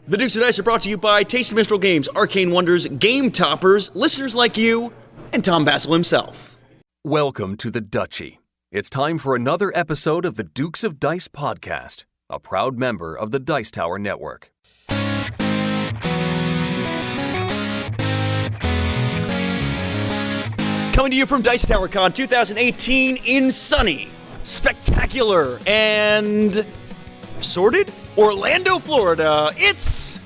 The Dukes of Dice are brought to you by Tasty Minstrel Games, Arcane Wonders, Game Toppers, listeners like you, and Tom Basil himself. Welcome to the Duchy. It's time for another episode of the Dukes of Dice podcast, a proud member of the Dice Tower Network. Coming to you from Dice Tower Con 2018 in sunny, spectacular, and sorted Orlando, Florida. It's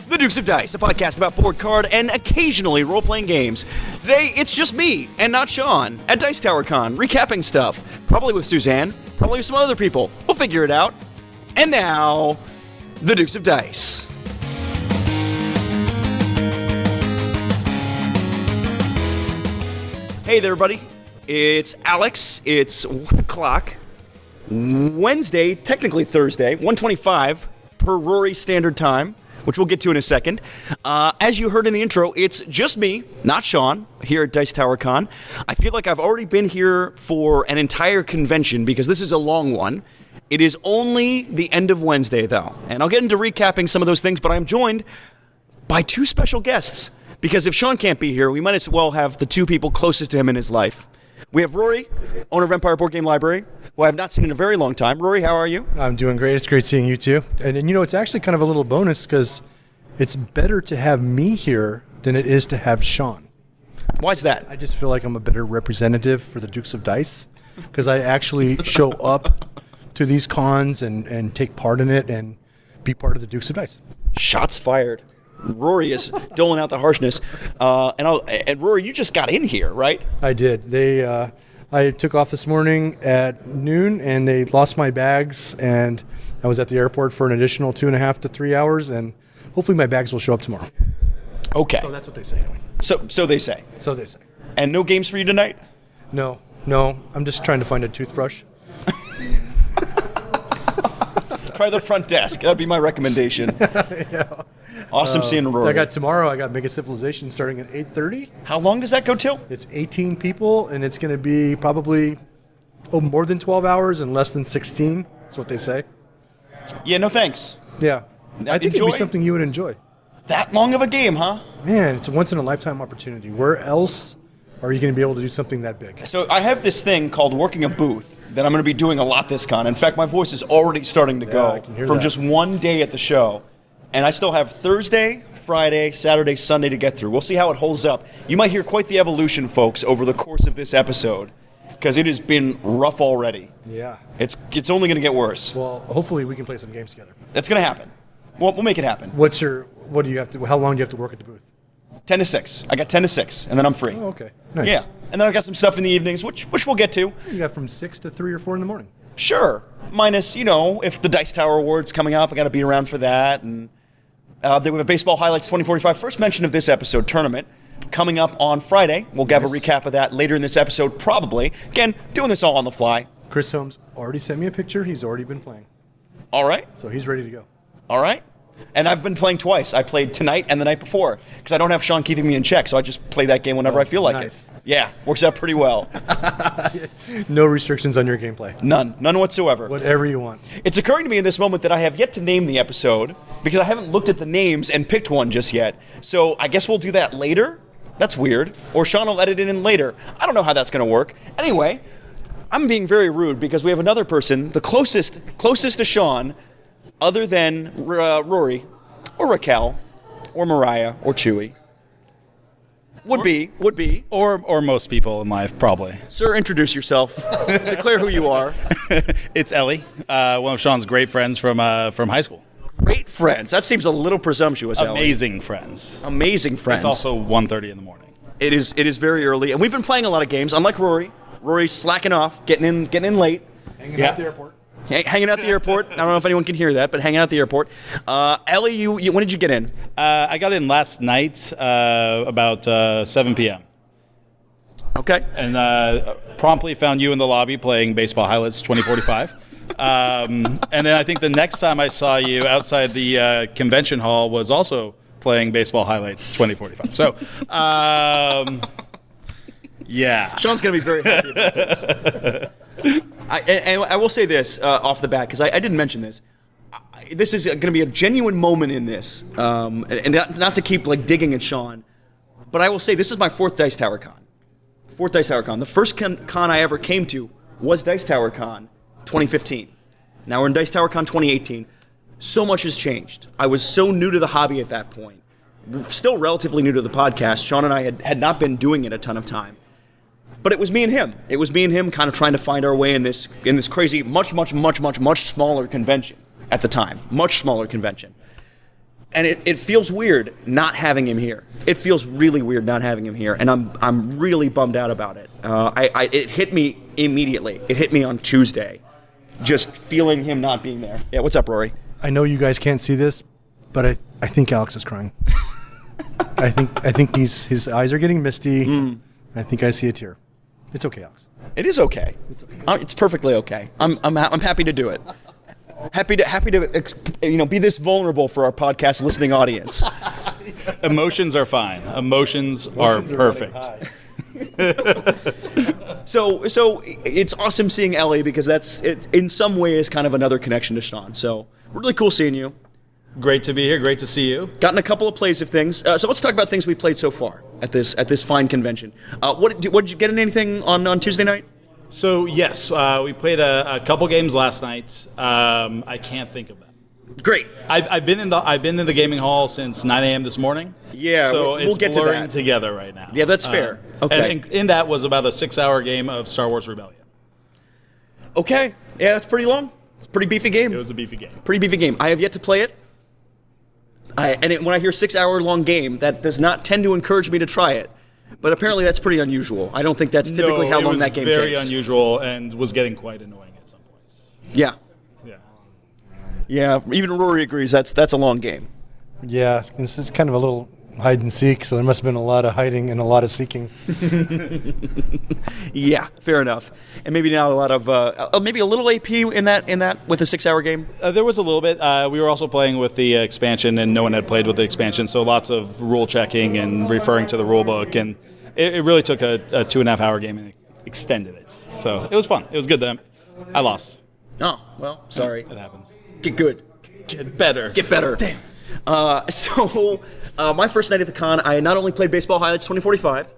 the Dukes of Dice, a podcast about board card and occasionally role-playing games. Today, it's just me and not Sean at Dice Tower Con, recapping stuff. Probably with Suzanne, probably with some other people. We'll figure it out. And now, the Dukes of Dice. Hey there, everybody. It's Alex. It's 1 o'clock. Wednesday, technically Thursday, 1:25 per Rory Standard Time, which we'll get to in a second. As you heard in the intro, it's just me, not Sean, here at Dice Tower Con. I feel like I've already been here for an entire convention because this is a long one. It is only the end of Wednesday, though, and I'll get into recapping some of those things, but I'm joined by two special guests because if Sean can't be here, we might as well have the two people closest to him in his life. We have Rory, owner of Empire Board Game Library, who I have not seen in a very long time. Rory, how are you? I'm doing great. It's great seeing you too. And you know, it's actually kind of a little bonus because it's better to have me here than it is to have Sean. Why's that? I just feel like I'm a better representative for the Dukes of Dice because I actually show up to these cons and take part in it and be part of the Dukes of Dice. Shots fired. Rory is doling out the harshness. And Rory, you just got in here, right? I did. I took off this morning at noon, and they lost my bags, and I was at the airport for an additional 2.5 to 3 hours, and hopefully my bags will show up tomorrow. Okay. So that's what they say anyway. So they say. So they say. And no games for you tonight? No. I'm just trying to find a toothbrush. Try the front desk. That'd be my recommendation. Yeah. Awesome seeing Rory. I got Mega Civilization starting at 8:30. How long does that go till? It's 18 people, and it's going to be probably more than 12 hours and less than 16. That's what they say. Yeah, no thanks. Yeah. I think Enjoy? it'd be something you would enjoy. That long of a game, huh? Man, it's a once-in-a-lifetime opportunity. Where else are you going to be able to do something that big? So I have this thing called working a booth that I'm going to be doing a lot this con. In fact, my voice is already starting to go I can hear from that. just one day at the show. And I still have Thursday, Friday, Saturday, Sunday to get through. We'll see how it holds up. You might hear quite the evolution, folks, over the course of this episode, because it has been rough already. Yeah. It's only going to get worse. Well, hopefully we can play some games together. That's going to happen. We'll make it happen. What do you have to? How long do you have to work at the booth? 10 to 6. I got 10 to 6, and then I'm free. Oh, okay. Nice. Yeah. And then I've got some stuff in the evenings, which we'll get to. You got from 6 to 3 or 4 in the morning. Sure. Minus, if the Dice Tower Awards coming up, I got to be around for that. And there we have Baseball Highlights 2045. First mention of this episode, tournament, coming up on Friday. We'll have a recap of that later in this episode, probably. Again, doing this all on the fly. Chris Holmes already sent me a picture. He's already been playing. All right. So he's ready to go. All right. And I've been playing twice. I played tonight and the night before because I don't have Sean keeping me in check, so I just play that game whenever I feel like nice. it. Yeah, works out pretty well. No restrictions on your gameplay. None whatsoever. Whatever you want. It's occurring to me in this moment that I have yet to name the episode because I haven't looked at the names and picked one just yet. So I guess we'll do that later. That's weird. Or Sean will edit it in later. I don't know how that's going to work. Anyway, I'm being very rude because we have another person, the closest to Sean, other than Rory, or Raquel, or Mariah, or Chewy. Would be. Or most people in life, probably. Sir, introduce yourself. Declare who you are. It's Ellie, one of Sean's great friends from high school. Great friends. That seems a little presumptuous, Ellie. Amazing friends. Amazing friends. It's also 1:30 in the morning. It is very early, and we've been playing a lot of games. Unlike Rory, Rory's slacking off, getting in late. Hanging out at the airport. Hanging out at the airport. I don't know if anyone can hear that, but hanging out at the airport. Ellie, you when did you get in? I got in last night about 7 p.m. Okay. And promptly found you in the lobby playing Baseball Highlights 2045. And then I think the next time I saw you outside the convention hall was also playing Baseball Highlights 2045. So, yeah. Sean's going to be very happy about this. I will say this off the bat, because I didn't mention this. this is going to be a genuine moment in this, and not to keep like digging at Sean, but I will say this is my fourth Dice Tower Con. The first con I ever came to was Dice Tower Con 2015. Now we're in Dice Tower Con 2018. So much has changed. I was so new to the hobby at that point. Still relatively new to the podcast. Sean and I had not been doing it a ton of time. But it was me and him. It was me and him kind of trying to find our way in this crazy, much smaller convention at the time. Much smaller convention. And it feels weird not having him here. It feels really weird not having him here, and I'm really bummed out about it. It hit me immediately. It hit me on Tuesday, just feeling him not being there. Yeah, what's up, Rory? I know you guys can't see this, but I think Alex is crying. I think his eyes are getting misty. I think I see a tear. It's okay, Alex. It is okay. It's perfectly okay. I'm happy to do it. Happy to be this vulnerable for our podcast listening audience. Emotions are fine. Emotions are perfect. So it's awesome seeing Ellie because that's in some ways kind of another connection to Sean. So really cool seeing you. Great to be here. Great to see you. Gotten a couple of plays of things. So let's talk about things we played so far at this fine convention. What did you get in anything on Tuesday night? So yes, we played a couple games last night. I can't think of them. Great. I've been in the gaming hall since 9 a.m. this morning. Yeah, so we'll get to blurring that together right now. Yeah, that's fair. Okay. And in that was about a 6-hour game of Star Wars Rebellion. Okay. Yeah, that's pretty long. It's a pretty beefy game. It was a beefy game. Pretty beefy game. I have yet to play it. When I hear 6-hour long game, that does not tend to encourage me to try it. But apparently that's pretty unusual. I don't think that's typically how long that game takes. It was very unusual and was getting quite annoying at some points. Yeah. Yeah, even Rory agrees that's a long game. Yeah, it's kind of a little hide and seek, so there must have been a lot of hiding and a lot of seeking. Yeah, fair enough. And maybe not a lot of maybe a little AP in that with a 6-hour game. There was a little bit. We were also playing with the expansion, and no one had played with the expansion, so lots of rule checking and referring to the rule book, and it really took a 2.5-hour game and extended it. So it was fun. It was good. I lost. Oh well, sorry. It happens. Get good. Get better. Get better. Damn. My first night at the con, I not only played Baseball Highlights 2045.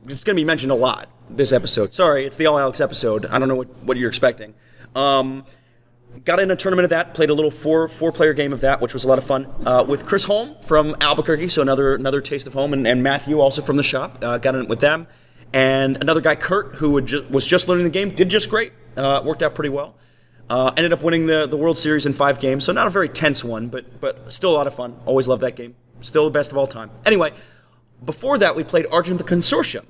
It's going to be mentioned a lot this episode. Sorry, it's the All Alex episode. I don't know what you're expecting. Got in a tournament of that. Played a little four-player game of that, which was a lot of fun. With Chris Holm from Albuquerque, so another taste of home, and Matthew also from the shop. Got in it with them. And another guy, Kurt, who was just learning the game, did just great. Worked out pretty well. Ended up winning the World Series in 5 games, so not a very tense one, but still a lot of fun. Always loved that game. Still the best of all time. Anyway, before that, we played Argent the Consortium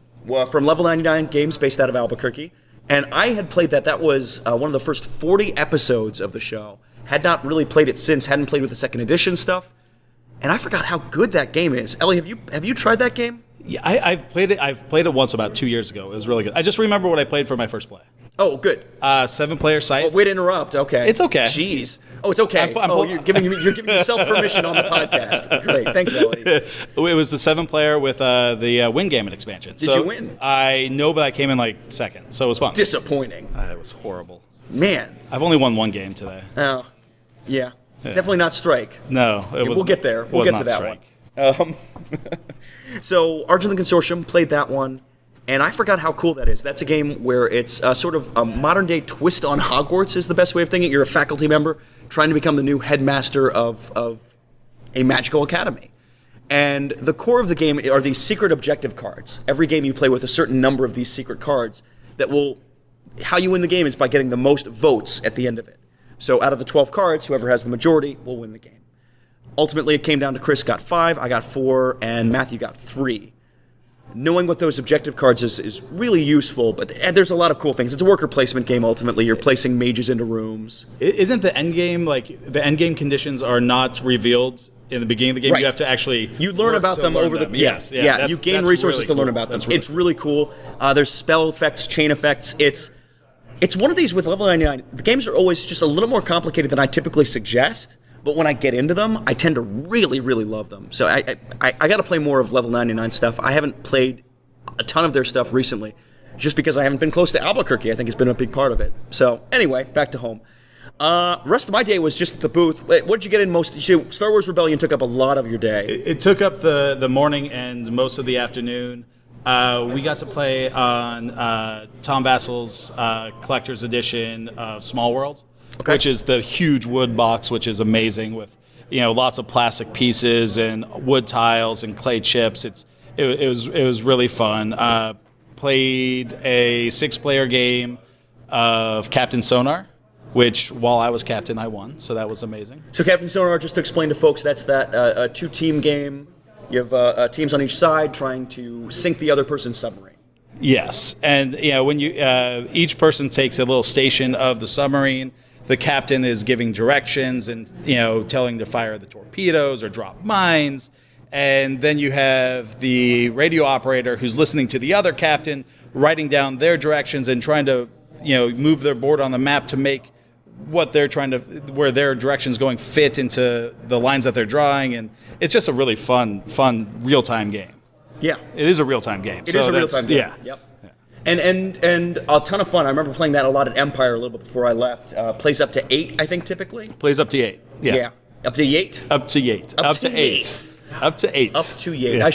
from Level 99 Games based out of Albuquerque, and I had played that. That was one of the first 40 episodes of the show. Had not really played it since. Hadn't played with the second edition stuff, and I forgot how good that game is. Ellie, have you tried that game? Yeah, I've played it. I've played it once about 2 years ago. It was really good. I just remember what I played for my first play. Oh, good. 7-player site. Oh, way to interrupt. Okay. It's okay. Jeez. Oh, it's okay. You're giving yourself permission on the podcast. Great. Thanks, Ellie. It was the 7-player with the Win Gambit expansion. Did you win? I know, but I came in like second, so it was fun. Disappointing. It was horrible. Man. I've only won one game today. Oh, yeah. Definitely not Strike. No, we'll get there. We'll get to that Strike. One. So, Argent the Consortium, played that one. And I forgot how cool that is. That's a game where it's sort of a modern-day twist on Hogwarts is the best way of thinking. You're a faculty member trying to become the new headmaster of a magical academy. And the core of the game are these secret objective cards. Every game you play with a certain number of these secret cards that will... How you win the game is by getting the most votes at the end of it. So out of the 12 cards, whoever has the majority will win the game. Ultimately, it came down to Chris got 5, I got 4, and Matthew got 3. Knowing what those objective cards is really useful, but there's a lot of cool things. It's a worker placement game, ultimately. You're placing mages into rooms. Isn't the end game, the end game conditions are not revealed in the beginning of the game? Right. You have to actually... You learn about them over the... Yes, yeah, you gain resources really to learn cool. about them. Really it's really cool. There's spell effects, chain effects. It's one of these with Level 99. The games are always just a little more complicated than I typically suggest. But when I get into them, I tend to really, really love them. So I got to play more of Level 99 stuff. I haven't played a ton of their stuff recently, just because I haven't been close to Albuquerque. I think it's been a big part of it. So anyway, back to home. Rest of my day was just at the booth. What did you get in most? Star Wars Rebellion took up a lot of your day. It took up the morning and most of the afternoon. We got to play on Tom Vassel's collector's edition of Small World, which is the huge wood box, which is amazing with lots of plastic pieces and wood tiles and clay chips. It was really fun. Played a 6-player game of Captain Sonar, which while I was captain, I won, so that was amazing. So Captain Sonar, just to explain to folks, that's that a 2-team game. You have teams on each side trying to sink the other person's submarine. Yes, and when you each person takes a little station of the submarine, the captain is giving directions and telling to fire the torpedoes or drop mines, and then you have the radio operator who's listening to the other captain, writing down their directions and trying to move their board on the map to make what they're where their direction's going fit into the lines that they're drawing, and it's just a really fun real-time game. Yeah. It is a real-time game. It is a real-time game. Yeah. Yep. And a ton of fun. I remember playing that a lot at Empire a little bit before I left. Plays up to 8, I think, typically. Plays up to 8. Yeah. Up to 8? Up to 8. Up to 8. Up to 8. Up to 8. Yeah.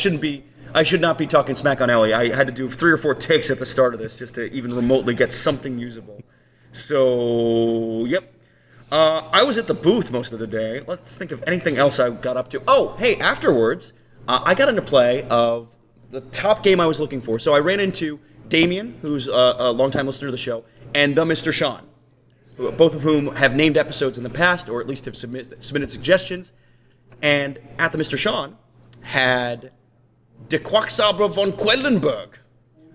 I should not be talking smack on Ellie. I had to do 3 or 4 takes at the start of this just to even remotely get something usable. So, yep. I was at the booth most of the day. Let's think of anything else I got up to. Oh, hey, afterwards, I got into play of the top game I was looking for. So I ran into Damien, who's a longtime listener to the show, and the Mr. Sean, both of whom have named episodes in the past, or at least have submitted suggestions. And at the Mr. Sean had De Quacksalber von Quellenberg,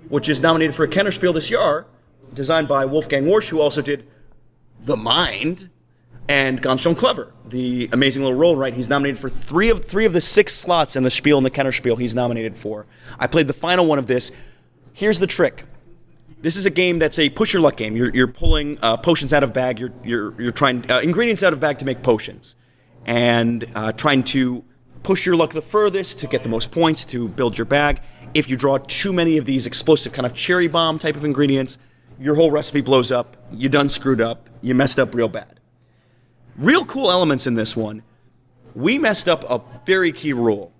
which is nominated for a Kennerspiel this year, designed by Wolfgang Warsch, who also did The Mind and Ganz schön clever, the amazing little roll, right? He's nominated for three of the 6 slots in the Spiel and the Kennerspiel he's nominated for. I played the final one of this. Here's the trick. This is a game that's a push your luck game. You're pulling potions out of bag. You're trying ingredients out of bag to make potions, and trying to push your luck the furthest to get the most points to build your bag. If you draw too many of these explosive kind of cherry bomb type of ingredients, your whole recipe blows up. You done screwed up. You messed up real bad. Real cool elements in this one. We messed up a very key rule.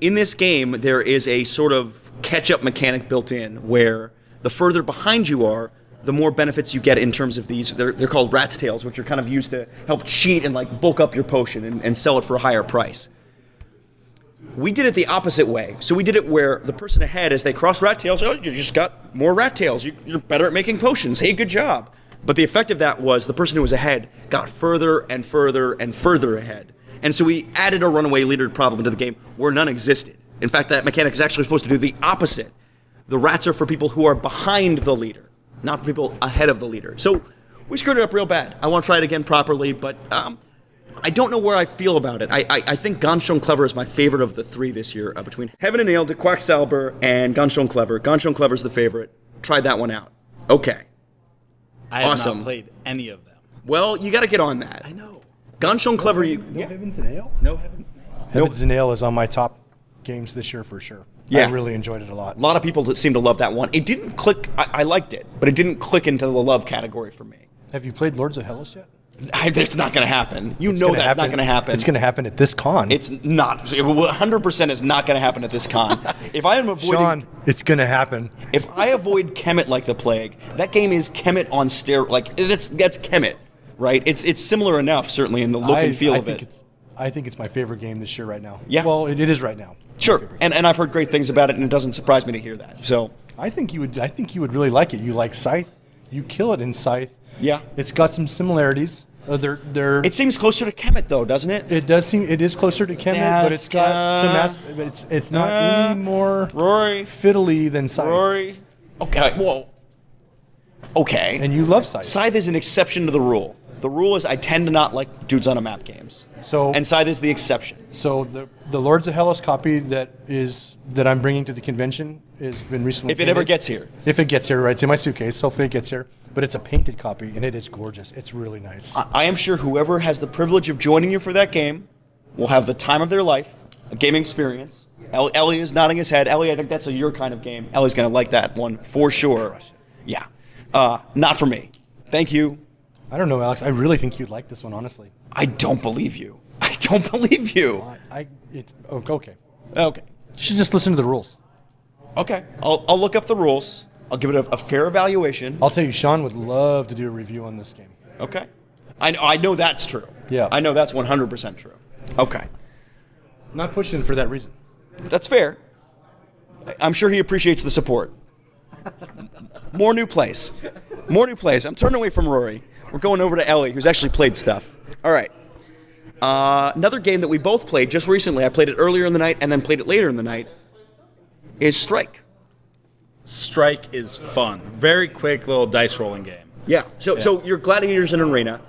In this game, there is a sort of catch-up mechanic built in where the further behind you are, the more benefits you get in terms of these. They're called rat's tails, which are kind of used to help cheat and like bulk up your potion and sell it for a higher price. We did it the opposite way. So we did it where the person ahead, as they cross rat tails, oh, you just got more rat tails. You're better at making potions. Hey, good job. But the effect of that was the person who was ahead got further and further and further ahead. And so we added a runaway leader problem to the game where none existed. In fact, that mechanic is actually supposed to do the opposite. The rats are for people who are behind the leader, not for people ahead of the leader. So we screwed it up real bad. I want to try it again properly, but I don't know where I feel about it. I think Ganz schön clever is my favorite of the 3 this year, between Heaven and Ale, De Quacksalber, and Ganz schön clever. Ganz schön clever is the favorite. Tried that one out. Okay. I have Awesome. not played any of them. Well, you got to get on that. I know. Ganz schön clever. No Heavens and Ale? No heavens. Heavens and Ale is on my top games this year for sure. Yeah. I really enjoyed it a lot. A lot of people that seem to love that one. It didn't click. I liked it, but it didn't click into the love category for me. Have you played Lords of Hellas yet? It's not going to happen. It's gonna that's happen. not going to happen. It's going to happen at this con. It's not. 100% is not going to happen at this con. If I am avoiding, Sean, it's going to happen. if I avoid Kemet like the plague, that game is Kemet on steroids. Like that's Kemet, right? It's similar enough, certainly in the look and feel of it. I think it's my favorite game this year right now. Yeah. Well, it is right now. Sure, and I've heard great things about it, and it doesn't surprise me to hear that. So I think you would really like it. You like Scythe. You kill it in Scythe. yeah, It's got some similarities. it seems closer to Kemet though, doesn't it? It does seem it is closer to Kemet, but it's got some it's not any more Rory, fiddly than Scythe. Rory. Okay, well, okay. And you love Scythe. Scythe is an exception to the rule. The rule is I tend to not like dudes on a map games. So And Scythe is the exception. So the Lords of Hellas copy that I'm bringing to the convention has been recently If it ever painted. gets here. If it gets here, right? It's in my suitcase. Hopefully it gets here. But it's a painted copy, and it is gorgeous. It's really nice. I am sure whoever has the privilege of joining you for that game will have the time of their life, a gaming experience. Ellie is nodding his head. Ellie, I think that's your kind of game. Ellie's going to like that one for sure. Yeah. Not for me. Thank you. I don't know, Alex. I really think you'd like this one, honestly. I don't believe you. I don't believe you. Okay. Okay. You should just listen to the rules. Okay. I'll look up the rules. I'll give it a fair evaluation. I'll tell you, Sean would love to do a review on this game. Okay. I know that's true. Yeah. I know that's 100% true. Okay. Not pushing for that reason. That's fair. I'm sure he appreciates the support. More new plays. I'm turning away from Rory. We're going over to Ellie, who's actually played stuff. All right. Another game that we both played just recently, I played it earlier in the night and then played it later in the night, is Strike. Strike is fun. Very quick little dice rolling game. Yeah. So you're gladiators in an arena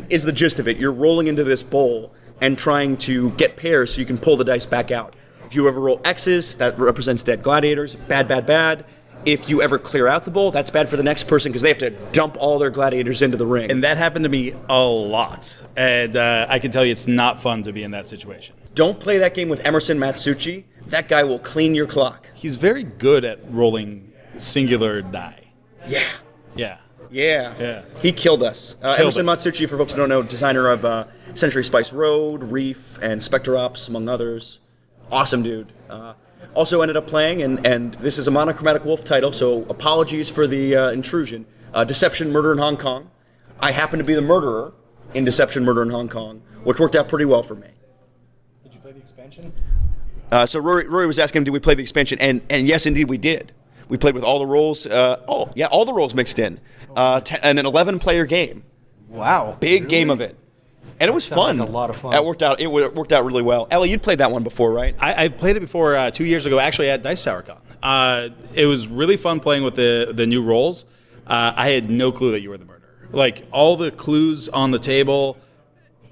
is the gist of it. You're rolling into this bowl and trying to get pairs so you can pull the dice back out. If you ever roll X's, that represents dead gladiators. Bad, bad, bad. If you ever clear out the bowl, that's bad for the next person because they have to dump all their gladiators into the ring. And that happened to me a lot. And I can tell you it's not fun to be in that situation. Don't play that game with Emerson Matsuchi. That guy will clean your clock. He's very good at rolling singular die. Yeah. Yeah. Yeah. He killed us. Emerson Matsuchi, for folks who don't know, designer of Century Spice Road, Reef, and Spectre Ops, among others. Awesome dude. Also ended up playing, and this is a Monochromatic Wolf title, so apologies for the intrusion. Deception, Murder in Hong Kong. I happen to be the murderer in Deception, Murder in Hong Kong, which worked out pretty well for me. Did you play the expansion? So Rory was asking, did we play the expansion? And yes, indeed, we did. We played with all the roles. All the roles mixed in. And an 11-player game. Wow. Big game of it. And it was fun. Like a lot of fun. It worked out really well. Ellie, you'd played that one before, right? I played it before 2 years ago, actually at Dice Tower Con. It was really fun playing with the new roles. I had no clue that you were the murderer. Like, all the clues on the table,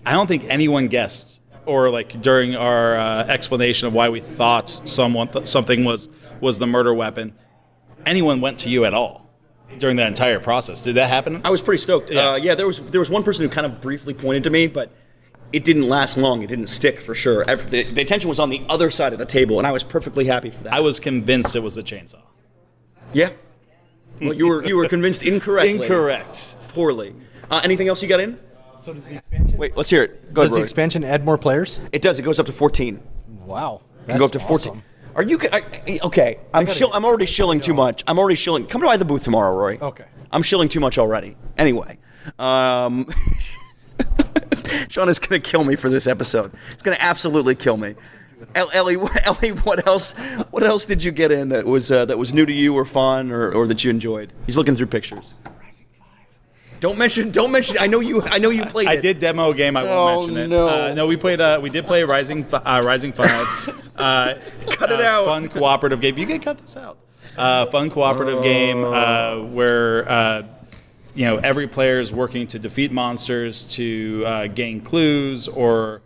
I don't think anyone guessed. Or, like, during our explanation of why we thought something was the murder weapon, anyone went to you at all during that entire process. Did that happen? I was pretty stoked. Yeah. There was one person who kind of briefly pointed to me, but it didn't last long. It didn't stick for sure. The attention was on the other side of the table, and I was perfectly happy for that. I was convinced it was a chainsaw. Yeah. Well, you were convinced incorrectly. Incorrect. Poorly. Anything else you got in? So does the expansion? Wait, let's hear it. Go ahead, Does the Rory. expansion add more players? It does. It goes up to 14. Wow. It can go up to 14. Awesome. Are you okay? I'm already shilling too much. I'm already shilling. Come by the booth tomorrow, Rory. Okay. I'm shilling too much already. Anyway, Sean is gonna kill me for this episode. He's gonna absolutely kill me. Ellie, what else? What else did you get in that was new to you or fun or that you enjoyed? He's looking through pictures. Don't mention. I know you played it. I did demo a game. I won't mention it. No. No, we did play Rising 5. Cut it out. Fun cooperative game. You can cut this out. Fun cooperative game where every player is working to defeat monsters, to gain clues or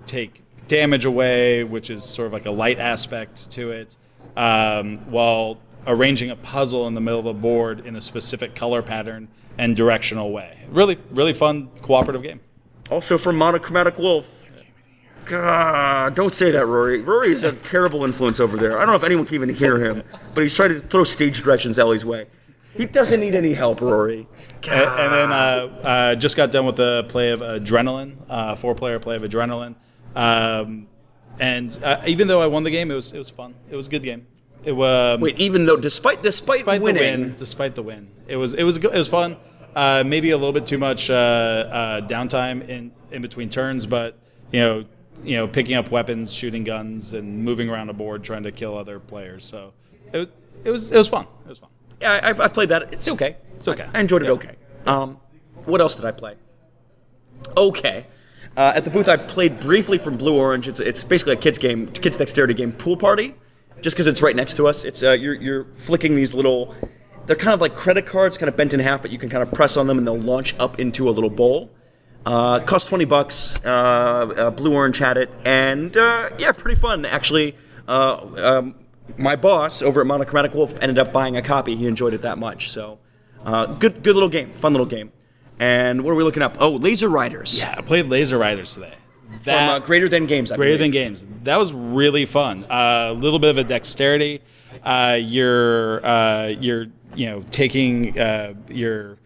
take damage away, which is sort of like a light aspect to it, while arranging a puzzle in the middle of the board in a specific color pattern and directional way. Really, really fun cooperative game. Also from Monochromatic Wolf. God, don't say that, Rory. Rory is a terrible influence over there. I don't know if anyone can even hear him, but he's trying to throw stage directions Ellie's way. He doesn't need any help, Rory. And then just got done with the play of Adrenaline, 4-player play of Adrenaline. And even though I won the game, it was fun. It was a good game. Wait, even though despite winning, despite the win, it was fun. Maybe a little bit too much downtime in between turns, but picking up weapons, shooting guns, and moving around a board trying to kill other players. So it was fun. It was fun. Yeah, I played that. It's okay. It's okay. I enjoyed it. Okay. What else did I play? Okay. At the booth, I played briefly from Blue Orange. It's basically a kids dexterity game, Pool Party. Just because it's right next to us, it's you're flicking these little. They're kind of like credit cards, kind of bent in half, but you can kind of press on them and they'll launch up into a little bowl. Cost $20. Blue Orange had it, and pretty fun actually. My boss over at Monochromatic Wolf ended up buying a copy. He enjoyed it that much. So, good little game, fun little game. And what are we looking up? Oh, Laser Riders. Yeah, I played Laser Riders today. From Greater Than Games, I believe. Greater Than Games. That was really fun. A little bit of a dexterity. You're taking your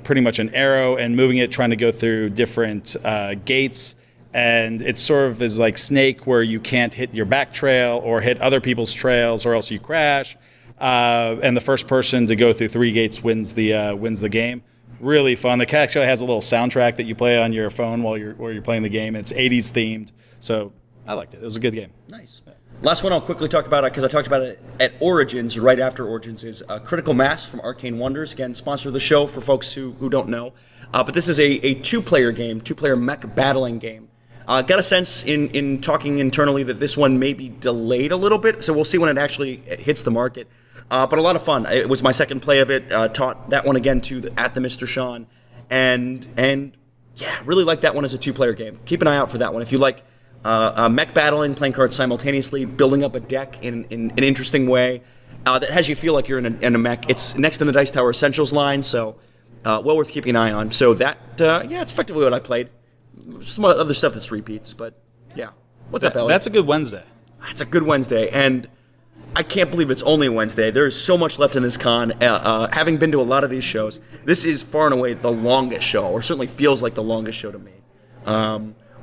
pretty much an arrow and moving it, trying to go through different gates. And it sort of is like Snake, where you can't hit your back trail or hit other people's trails, or else you crash. And the first person to go through 3 gates wins the game. Really fun. The cat actually has a little soundtrack that you play on your phone while you're playing the game. It's 80s themed, so I liked it. It was a good game. Nice. Last one I'll quickly talk about, because I talked about it at Origins, right after Origins, is Critical Mass from Arcane Wonders. Again, sponsor of the show for folks who don't know. But this is a 2-player game, 2-player mech battling game. Got a sense in talking internally that this one may be delayed a little bit, so we'll see when it actually hits the market. But a lot of fun. It was my second play of it. Taught that one again at the Mr. Sean, and yeah, really like that one as a 2-player game. Keep an eye out for that one if you like mech battling, playing cards simultaneously, building up a deck in an interesting way that has you feel like you're in a mech. It's next in the Dice Tower Essentials line, so well worth keeping an eye on. So that it's effectively what I played. Some other stuff that's repeats, but yeah. What's up, Ellie? That's a good Wednesday. It's a good Wednesday, and I can't believe it's only Wednesday. There is so much left in this con. Having been to a lot of these shows, this is far and away the longest show, or certainly feels like the longest show to me.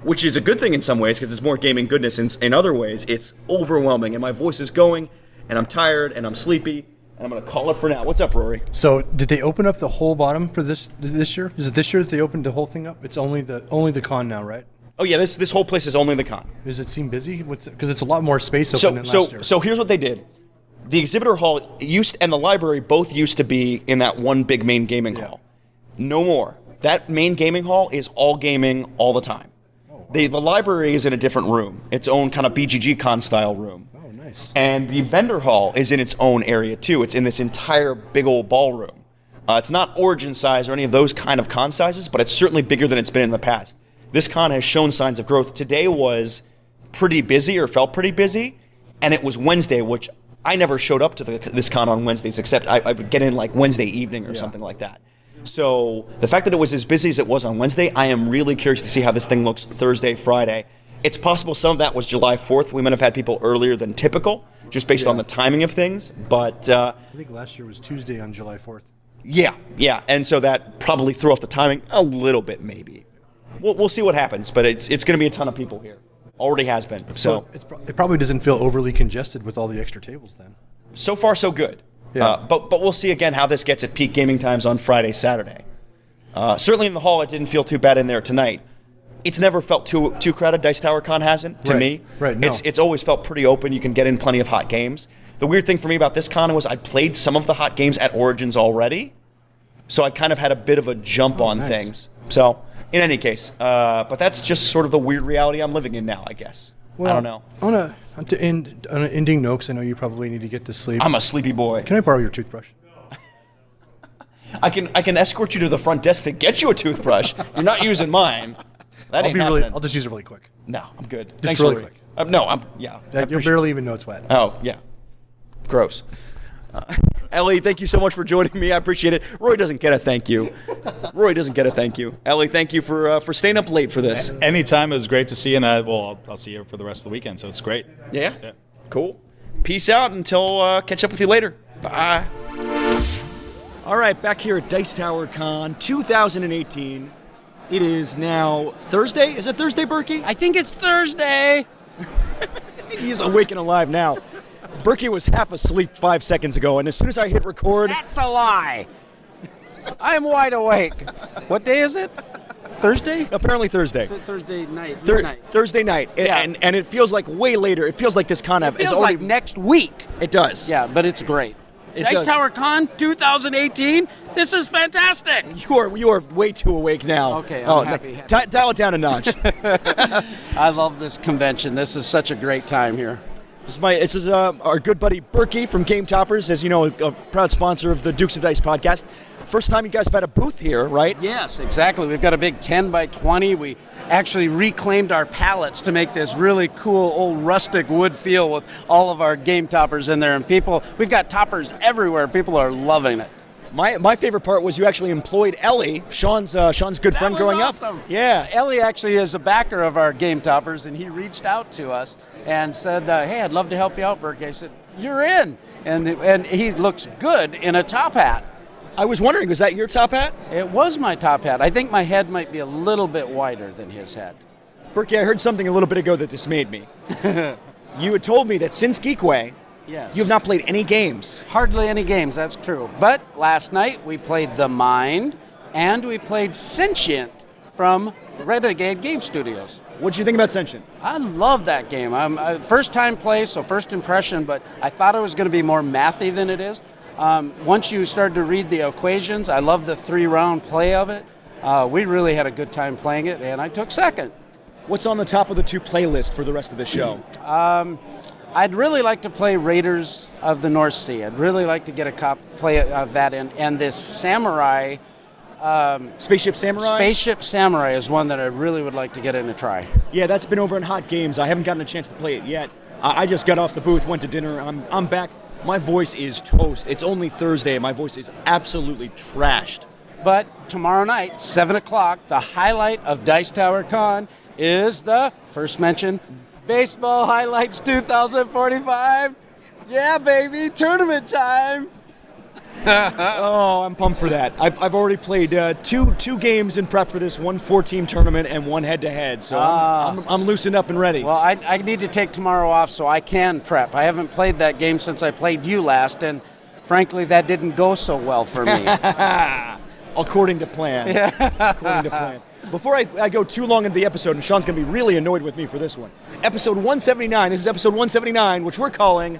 Which is a good thing in some ways, because it's more gaming goodness. In other ways, it's overwhelming, and my voice is going, and I'm tired, and I'm sleepy, and I'm going to call it for now. What's up, Rory? So, did they open up the whole bottom for this year? Is it this year that they opened the whole thing up? It's only the con now, right? Oh yeah, this whole place is only the con. Does it seem busy? Because it's a lot more space open than last year. So here's what they did. The exhibitor hall and the library both used to be in that one big main gaming hall. No more. That main gaming hall is all gaming all the time. Oh, wow. The library is in a different room, its own kind of BGG con style room. Oh, nice. And the vendor hall is in its own area too. It's in this entire big old ballroom. It's not Origin size or any of those kind of con sizes, but it's certainly bigger than it's been in the past. This con has shown signs of growth. Today was pretty busy, or felt pretty busy, and it was Wednesday, which I never showed up to this con on Wednesdays, except I would get in like Wednesday evening or something like that. So the fact that it was as busy as it was on Wednesday, I am really curious to see how this thing looks Thursday, Friday. It's possible some of that was July 4th. We might have had people earlier than typical, just based on the timing of things. But I think last year was Tuesday on July 4th. Yeah, and so that probably threw off the timing a little bit, maybe. We'll see what happens, but it's going to be a ton of people here. Already has been. So it probably doesn't feel overly congested with all the extra tables then. So far, so good. Yeah. But we'll see again how this gets at peak gaming times on Friday, Saturday. Certainly in the hall, it didn't feel too bad in there tonight. It's never felt too crowded. Dice Tower Con hasn't, to me. Right, no. It's always felt pretty open. You can get in plenty of hot games. The weird thing for me about this con was I played some of the hot games at Origins already, so I kind of had a bit of a jump on things. So, in any case, but that's just sort of the weird reality I'm living in now, I guess. Well, I don't know. On an ending note, 'cause I know you probably need to get to sleep. I'm a sleepy boy. Can I borrow your toothbrush? I can escort you to the front desk to get you a toothbrush. You're not using mine. That ain't happening. I'll just use it really quick. No, I'm good. Just Thanks, really Rory. quick. No, You'll barely even know it's wet. Oh, yeah. Gross. Ellie, thank you so much for joining me. I appreciate it. Roy doesn't get a thank you. Ellie, thank you for staying up late for this. Anytime. It was great to see you, and I'll see you for the rest of the weekend, so it's great. Yeah? Cool. Peace out until catch up with you later. Bye. All right, back here at Dice Tower Con 2018. It is now Thursday. Is it Thursday, Burky? I think it's Thursday. He's awake and alive now. Burky was half asleep 5 seconds ago, and as soon as I hit record... That's a lie. I'm wide awake. What day is it? Thursday? Apparently Thursday. Thursday night. Thursday night. Yeah. And it feels like way later. It feels like this con It feels like next week. It does. Yeah, but it's great. It Dice does. Tower Con 2018. This is fantastic. You are way too awake now. Okay, I'm happy. Dial it down a notch. I love this convention. This is such a great time here. This is our good buddy Burky from Game Toppers, as you know, a proud sponsor of the Dukes of Dice podcast. First time you guys have had a booth here, right? Yes, exactly. We've got a big 10 by 20. We actually reclaimed our pallets to make this really cool old rustic wood feel with all of our game toppers in there. And we've got toppers everywhere. People are loving it. My favorite part was you actually employed Ellie, Sean's good friend growing awesome. up. Yeah. Ellie actually is a backer of our game toppers, and he reached out to us and said, hey, I'd love to help you out, Burky. I said, you're in. And he looks good in a top hat. I was wondering, was that your top hat? It was my top hat. I think my head might be a little bit wider than his head. Burky, I heard something a little bit ago that dismayed me. You had told me that since Geekway, Yes. you have not played any games. Hardly any games, that's true. But last night we played The Mind and we played Sentient from Renegade Game Studios. What did you think about Sentient? I love that game. I'm first time play, so first impression, but I thought it was going to be more mathy than it is. Once you started to read the equations, I love the 3-round play of it. We really had a good time playing it, and I took second. What's on the top of the 2 playlist for the rest of the show? I'd really like to play Raiders of the North Sea. I'd really like to get a play of that in. And this Samurai... Spaceship Samurai? Spaceship Samurai is one that I really would like to get in a try. Yeah, that's been over in Hot Games. I haven't gotten a chance to play it yet. I just got off the booth, went to dinner. I'm back. My voice is toast. It's only Thursday. My voice is absolutely trashed. But tomorrow night, 7 o'clock, the highlight of Dice Tower Con is the first mentioned Baseball Highlights 2045. Yeah, baby, tournament time. Oh, I'm pumped for that. I've already played two games in prep for this, one 4-team tournament and one head-to-head, so I'm loosened up and ready. Well, I need to take tomorrow off so I can prep. I haven't played that game since I played you last, and frankly, that didn't go so well for me. According to plan. Yeah. According to plan. Before I go too long into the episode, and Sean's going to be really annoyed with me for this one, episode 179, this is episode 179, which we're calling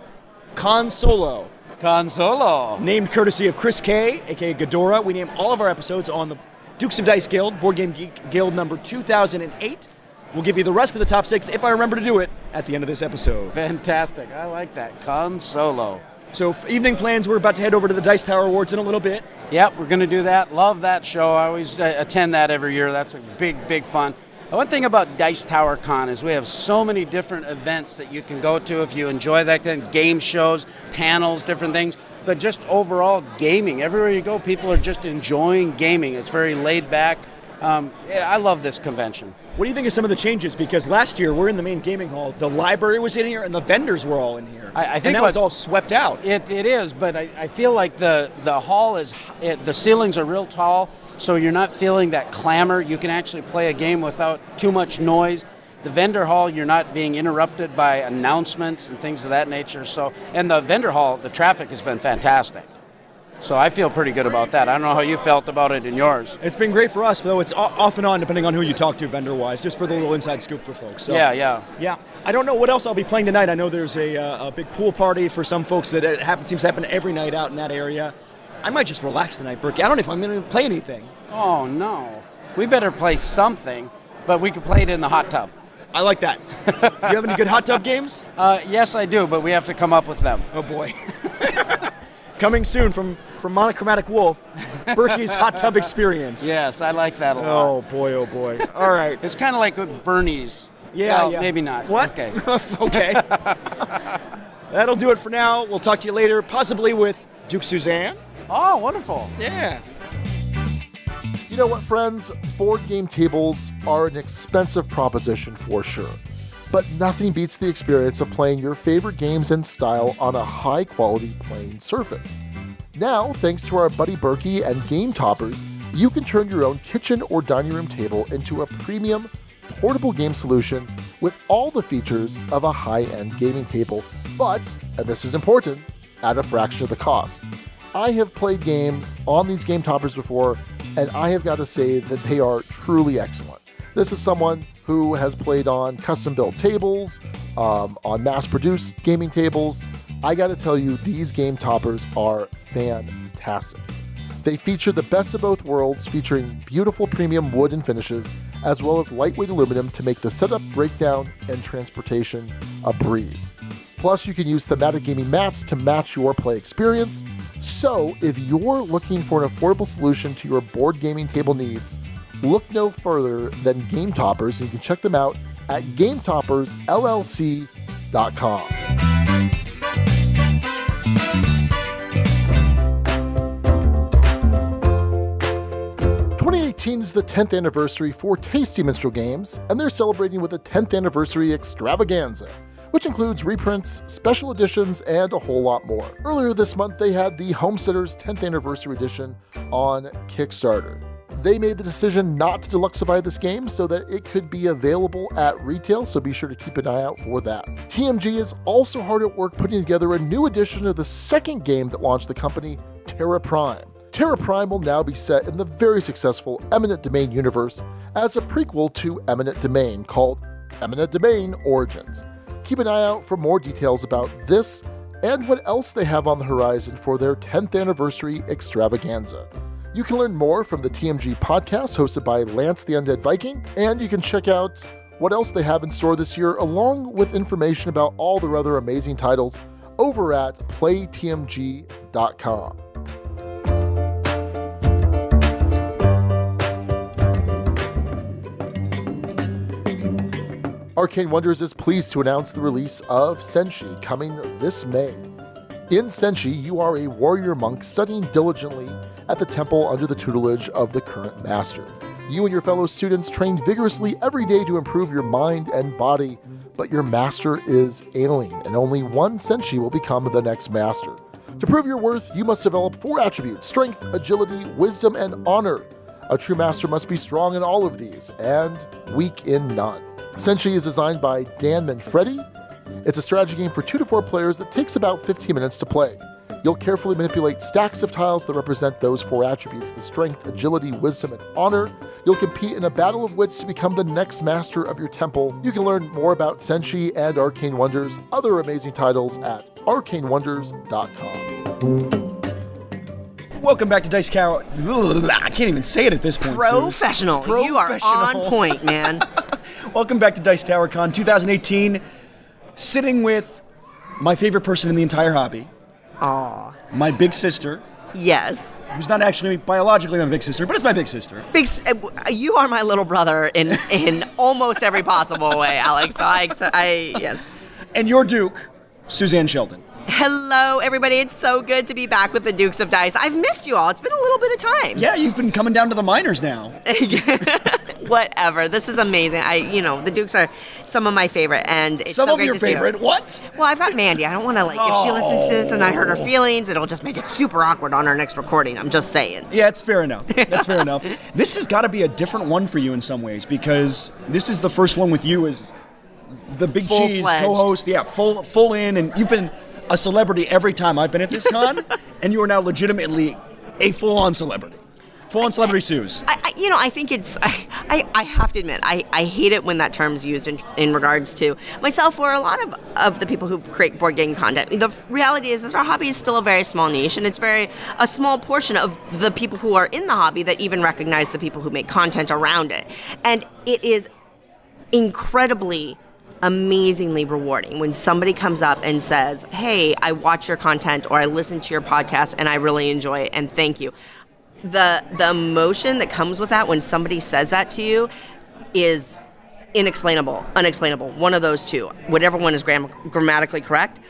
Con Solo. Consolo. Named courtesy of Chris K, a.k.a. Ghidorah. We name all of our episodes on the Dukes of Dice Guild, Board Game Geek Guild number 2008. We'll give you the rest of the top 6, if I remember to do it, at the end of this episode. Fantastic. I like that. Consolo. So evening plans, we're about to head over to the Dice Tower Awards in a little bit. Yep, we're going to do that. Love that show. I always attend that every year. That's a big fun. One thing about Dice Tower Con is we have so many different events that you can go to if you enjoy that kind of game shows, panels, different things, but just overall gaming. Everywhere you go, people are just enjoying gaming. It's very laid back. I love this convention. What do you think of some of the changes? Because last year we're in the main gaming hall, the library was in here, and the vendors were all in here. I think and now it's all swept out. It is, but I feel like the hall is, the ceilings are real tall, so you're not feeling that clamor. You can actually play a game without too much noise. The vendor hall, you're not being interrupted by announcements and things of that nature. So, and the vendor hall, the traffic has been fantastic. So I feel pretty good about that. I don't know how you felt about it in yours. It's been great for us, though it's off and on depending on who you talk to vendor-wise, just for the little inside scoop for folks. So, yeah. I don't know what else I'll be playing tonight. I know there's a big pool party for some folks that seems to happen every night out in that area. I might just relax tonight, Burky. I don't know if I'm going to play anything. Oh, no. We better play something, but we could play it in the hot tub. I like that. You have any good hot tub games? Yes, I do, but we have to come up with them. Oh, boy. Coming soon from Monochromatic Wolf, Burky's hot tub experience. Yes, I like that a lot. Oh, boy, oh, boy. All right. It's kind of like with Bernie's. Yeah, well, maybe not. What? Okay. Okay. That'll do it for now. We'll talk to you later, possibly with Duke Suzanne. Oh, wonderful. Yeah. You know what, friends? Board game tables are an expensive proposition for sure. But nothing beats the experience of playing your favorite games in style on a high-quality playing surface. Now, thanks to our buddy Burky and Game Toppers, you can turn your own kitchen or dining room table into a premium, portable game solution with all the features of a high-end gaming table, but, and this is important, at a fraction of the cost. I have played games on these Game Toppers before, and I have got to say that they are truly excellent. This is someone who has played on custom-built tables, on mass-produced gaming tables. I got to tell you, these Game Toppers are fantastic. They feature the best of both worlds, featuring beautiful premium wood and finishes, as well as lightweight aluminum to make the setup, breakdown, and transportation a breeze. Plus, you can use thematic gaming mats to match your play experience. So, if you're looking for an affordable solution to your board gaming table needs, look no further than Game Toppers, and you can check them out at GameToppersLLC.com. Is the 10th anniversary for Tasty Minstrel Games, and they're celebrating with a 10th anniversary extravaganza, which includes reprints, special editions, and a whole lot more. Earlier this month, they had the Homesteaders 10th Anniversary Edition on Kickstarter. They made the decision not to deluxify this game so that it could be available at retail, so be sure to keep an eye out for that. TMG is also hard at work putting together a new edition of the second game that launched the company, Terra Prime. Terra Prime will now be set in the very successful Eminent Domain universe as a prequel to Eminent Domain called Eminent Domain Origins. Keep an eye out for more details about this and what else they have on the horizon for their 10th anniversary extravaganza. You can learn more from the TMG podcast hosted by Lance the Undead Viking, and you can check out what else they have in store this year, along with information about all their other amazing titles over at playtmg.com. Arcane Wonders is pleased to announce the release of Senshi coming this May. In Senshi, you are a warrior monk studying diligently at the temple under the tutelage of the current master. You and your fellow students train vigorously every day to improve your mind and body, but your master is ailing, and only one Senshi will become the next master. To prove your worth, you must develop 4 attributes: strength, agility, wisdom, and honor. A true master must be strong in all of these, and weak in none. Senshi is designed by Dan Manfredi. It's a strategy game for 2 to 4 players that takes about 15 minutes to play. You'll carefully manipulate stacks of tiles that represent those 4 attributes: the strength, agility, wisdom, and honor. You'll compete in a battle of wits to become the next master of your temple. You can learn more about Senshi and Arcane Wonders, other amazing titles at arcanewonders.com. Welcome back to Dice Tower. I can't even say it at this point. Professional. You are on point, man. Welcome back to Dice Tower Con 2018. Sitting with my favorite person in the entire hobby. Aw. My big sister. Yes. Who's not actually biologically my big sister, but it's my big sister. You are my little brother in almost every possible way, Alex. So yes. And your Duke, Suzanne Sheldon. Hello, everybody. It's so good to be back with the Dukes of Dice. I've missed you all. It's been a little bit of time. Yeah, you've been coming down to the minors now. Whatever. This is amazing. The Dukes are some of my favorite, and it's some so of great your to see favorite. you. What? Well, I've got Mandy. I don't want to if she listens to this and I hurt her feelings, it'll just make it super awkward on our next recording. I'm just saying. Yeah, it's fair enough. That's fair enough. This has got to be a different one for you in some ways, because this is the first one with you as the big cheese co-host. Yeah, full in, and you've been a celebrity every time I've been at this con, and you are now legitimately a full-on celebrity. Full-on celebrity Suze. I think it's, I have to admit, I hate it when that term's used in regards to myself or a lot of the people who create board game content. The reality is our hobby is still a very small niche, and it's a small portion of the people who are in the hobby that even recognize the people who make content around it. And it is incredibly amazingly rewarding when somebody comes up and says, hey, I watch your content or I listen to your podcast and I really enjoy it and thank you. The emotion that comes with that when somebody says that to you is unexplainable. One of those two. Whatever one is grammatically correct.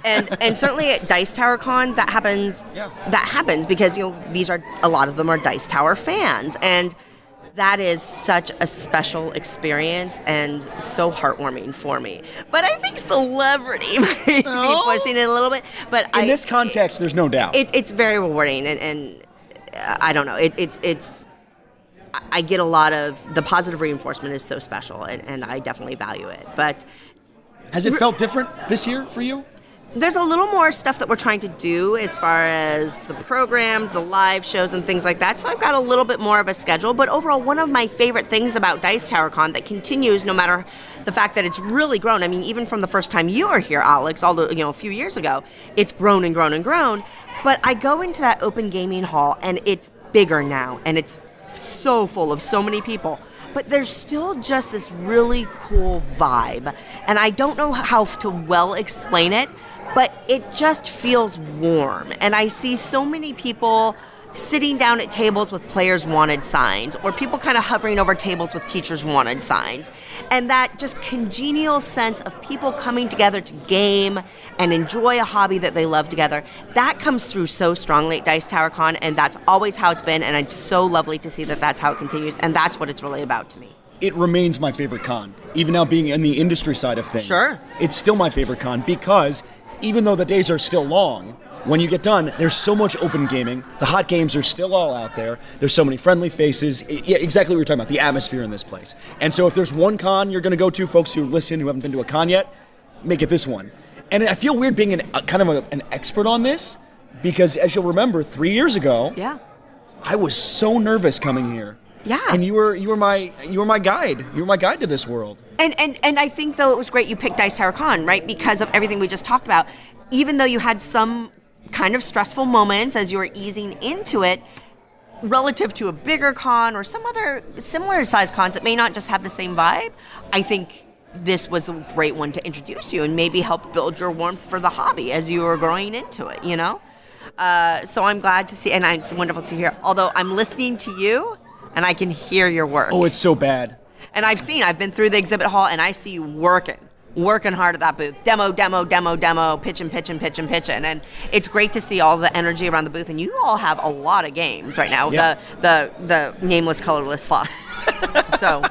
And certainly at Dice Tower Con that happens. Yeah. That happens because a lot of them are Dice Tower fans, and that is such a special experience and so heartwarming for me. But I think celebrity might be pushing it a little bit. But in this context, there's no doubt. It's very rewarding, and I don't know. I get a lot of the positive reinforcement is so special, and I definitely value it. But has it felt different this year for you? There's a little more stuff that we're trying to do as far as the programs, the live shows, and things like that. So I've got a little bit more of a schedule. But overall, one of my favorite things about Dice Tower Con that continues no matter the fact that it's really grown. I mean, even from the first time you were here, Alex, although a few years ago, it's grown and grown and grown. But I go into that open gaming hall, and it's bigger now, and it's so full of so many people. But there's still just this really cool vibe. And I don't know how to well explain it, but it just feels warm. And I see so many people sitting down at tables with players wanted signs, or people kind of hovering over tables with teachers wanted signs. And that just congenial sense of people coming together to game and enjoy a hobby that they love together, that comes through so strongly at Dice Tower Con, and that's always how it's been, and it's so lovely to see that that's how it continues, and that's what it's really about to me. it remains my favorite con. Even now being in the industry side of things. Sure. It's still my favorite con because even though the days are still long, when you get done, there's so much open gaming. The hot games are still all out there. There's so many friendly faces. Yeah, exactly what you're talking about, the atmosphere in this place. And so if there's one con you're going to go to, folks who listen, who haven't been to a con yet, make it this one. And I feel weird being an expert on this because, as you'll remember, 3 years ago, I was so nervous coming here. Yeah. And you were my guide. You were my guide to this world. And I think, though, it was great you picked Dice Tower Con, right? Because of everything we just talked about. Even though you had some kind of stressful moments as you were easing into it, relative to a bigger con or some other similar sized cons that may not just have the same vibe, I think this was a great one to introduce you and maybe help build your warmth for the hobby as you were growing into it, you know? So I'm glad to see, and it's wonderful to hear, although I'm listening to you and I can hear your work. Oh, it's so bad. And I've been through the exhibit hall and I see you working hard at that booth. Demo, pitching. And it's great to see all the energy around the booth. And you all have a lot of games right now. Yeah. The nameless, colorless fox. So...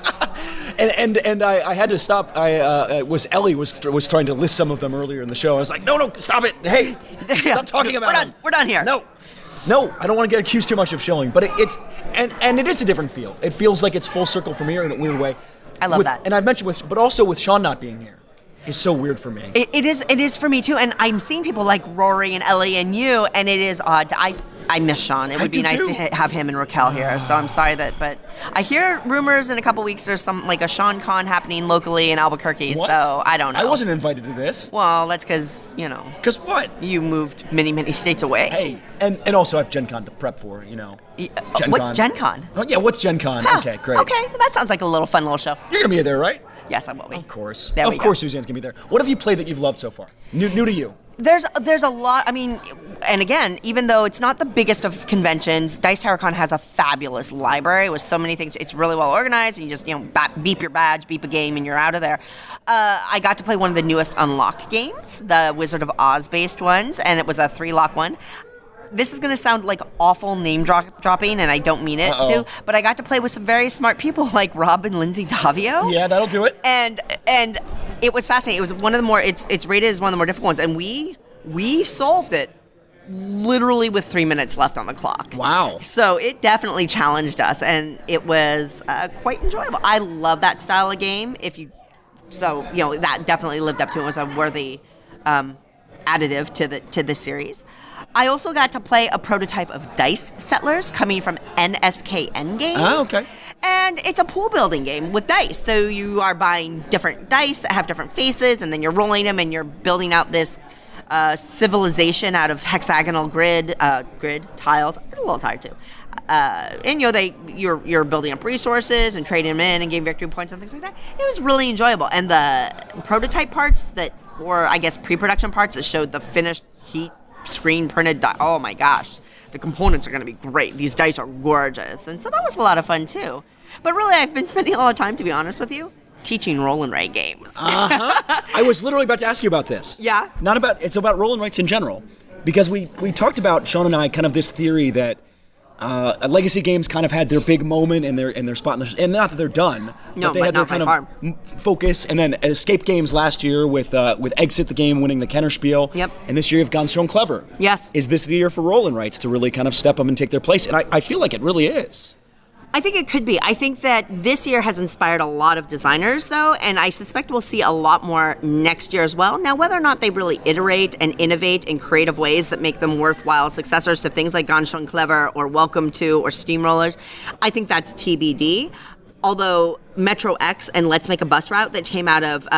And I had to stop. Ellie was trying to list some of them earlier in the show. I was like, no, stop it. Hey, stop talking about them. We're done here. No, I don't want to get accused too much of shilling. But it is a different feel. It feels like it's full circle for me in a weird way. I love that. And I've mentioned but also with Sean not being here. Is so weird for me. It is for me too, and I'm seeing people like Rory and Ellie and you, and it is odd. I miss Sean. It would be nice to have him and Raquel here. So I'm sorry but I hear rumors in a couple weeks there's some like a Sean Con happening locally in Albuquerque. What? So I don't know. I wasn't invited to this. Well, that's because Because what? You moved many states away. Hey, and also I have Gen Con to prep for. What's Gen Con? Oh yeah, what's Gen Con? Huh. Okay, great. Okay, well, that sounds like a fun little show. You're gonna be there, right? Yes, I will be. Of course. There we go. Of course Suzanne's going to be there. What have you played that you've loved so far? New to you? There's a lot. I mean, and again, even though it's not the biggest of conventions, Dice Tower Con has a fabulous library with so many things. It's really well organized, and you just beep your badge, beep a game, and you're out of there. I got to play one of the newest Unlock games, the Wizard of Oz based ones, and it was a 3-lock one. This is going to sound like awful name dropping, and I don't mean it to, but I got to play with some very smart people like Rob and Lindsay Davio. Yeah, that'll do it. And it was fascinating. It was one of the more, it's rated as one of the more difficult ones, and we solved it literally with 3 minutes left on the clock. Wow. So it definitely challenged us, and it was quite enjoyable. I love that style of game. That definitely lived up to it. It was a worthy additive to the series. I also got to play a prototype of Dice Settlers coming from NSKN Games. Oh, okay. And it's a pool building game with dice. So you are buying different dice that have different faces, and then you're rolling them, and you're building out this civilization out of hexagonal grid tiles. I'm a little tired too. And you're building up resources and trading them in and getting victory points and things like that. It was really enjoyable. And the prototype parts or I guess pre-production parts that showed the finished heat screen printed oh my gosh, the components are going to be great. These dice are gorgeous, and so that was a lot of fun too. But really, I've been spending a lot of time, to be honest with you, teaching roll and write games. I was literally about to ask you about this. Yeah. It's about roll and writes in general, because we talked about, Sean and I, kind of this theory that legacy games kind of had their big moment and their spot, and not that they're done, but they had their kind of focus. And then escape games last year with Exit the game winning the Kenner Spiel. Yep. And this year you've gone strong clever. Yes. Is this the year for roll and writes to really kind of step up and take their place? And I feel like it really is. I think it could be. I think that this year has inspired a lot of designers, though, and I suspect we'll see a lot more next year as well. Now, whether or not they really iterate and innovate in creative ways that make them worthwhile successors to things like Ganz Schön Clever or Welcome to or Steamrollers, I think that's TBD. Although Metro X and Let's Make a Bus Route that came out of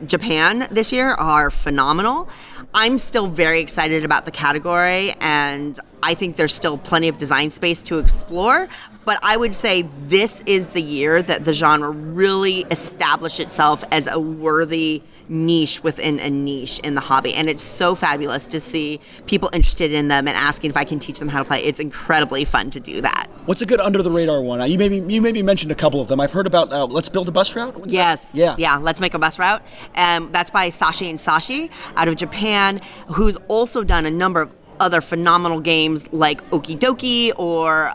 Japan this year are phenomenal. I'm still very excited about the category, and I think there's still plenty of design space to explore. But I would say this is the year that the genre really established itself as a worthy niche within a niche in the hobby. And it's so fabulous to see people interested in them and asking if I can teach them how to play. It's incredibly fun to do that. What's a good under-the-radar one? You maybe mentioned a couple of them. I've heard about Let's Build a Bus Route? Yes. Yeah, Let's Make a Bus Route. That's by Sashi and Sashi out of Japan, who's also done a number of other phenomenal games like Okie Dokie or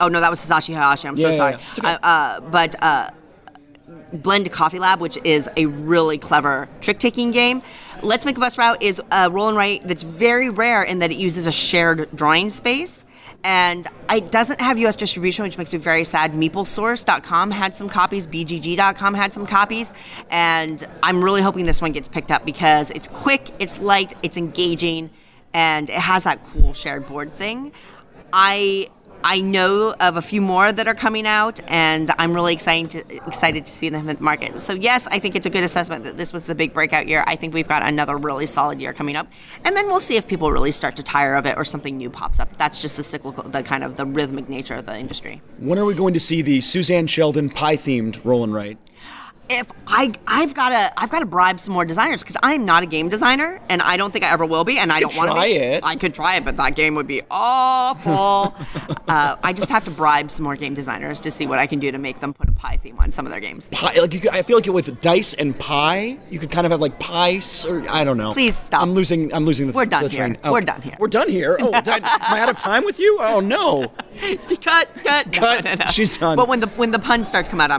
Oh no, that was Hisashi Hayashi. I'm so sorry. Yeah. It's okay. Blend Coffee Lab, which is a really clever trick-taking game. Let's Make a Bus Route is a roll and write that's very rare in that it uses a shared drawing space. And it doesn't have U.S. distribution, which makes me very sad. MeepleSource.com had some copies. BGG.com had some copies. And I'm really hoping this one gets picked up because it's quick, it's light, it's engaging, and it has that cool shared board thing. I know of a few more that are coming out, and I'm really excited to see them hit the market. So yes, I think it's a good assessment that this was the big breakout year. I think we've got another really solid year coming up, and then we'll see if people really start to tire of it or something new pops up. That's just the cyclical, the kind of the rhythmic nature of the industry. When are we going to see the Suzanne Sheldon pie-themed roll and write? If I've got to bribe some more designers because I'm not a game designer and I don't think I ever will be, and I don't want to be. Try it. I could try it, but that game would be awful. I just have to bribe some more game designers to see what I can do to make them put a pie theme on some of their games. Pie, I feel like with dice and pie, you could kind of have like pies, or I don't know. Please stop. I'm losing the. We're done the here. train. Oh, We're done here. We're done here. Oh, am I out of time with you? Oh no. Cut. No. She's done. But when the puns start to come out,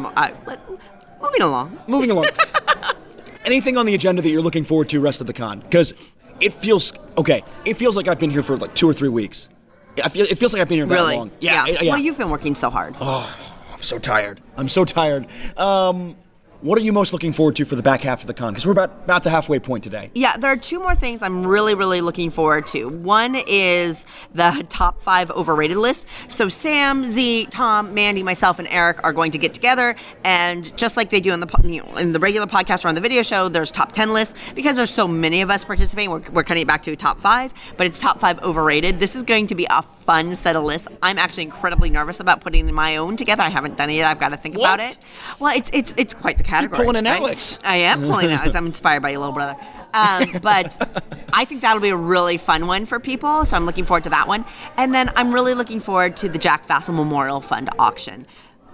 Moving along. Anything on the agenda that you're looking forward to rest of the con? Because it feels like I've been here for like 2 or 3 weeks. It feels like I've been here that really long. Yeah. Well, you've been working so hard. Oh, I'm so tired. What are you most looking forward to for the back half of the con? Because we're about the halfway point today. Yeah, there are 2 more things I'm really, really looking forward to. One is the top 5 overrated list. So Sam, Z, Tom, Mandy, myself, and Eric are going to get together, and just like they do in the regular podcast or on the video show, there's top 10 lists. Because there's so many of us participating, we're cutting it back to top 5, but it's top 5 overrated. This is going to be a fun set of lists. I'm actually incredibly nervous about putting my own together. I haven't done it yet. I've got to think about it. Well, it's quite the category. You're pulling an right? Alex. I am pulling an Alex. I'm inspired by your little brother. But I think that'll be a really fun one for people, so I'm looking forward to that one. And then I'm really looking forward to the Jack Fassel Memorial Fund auction.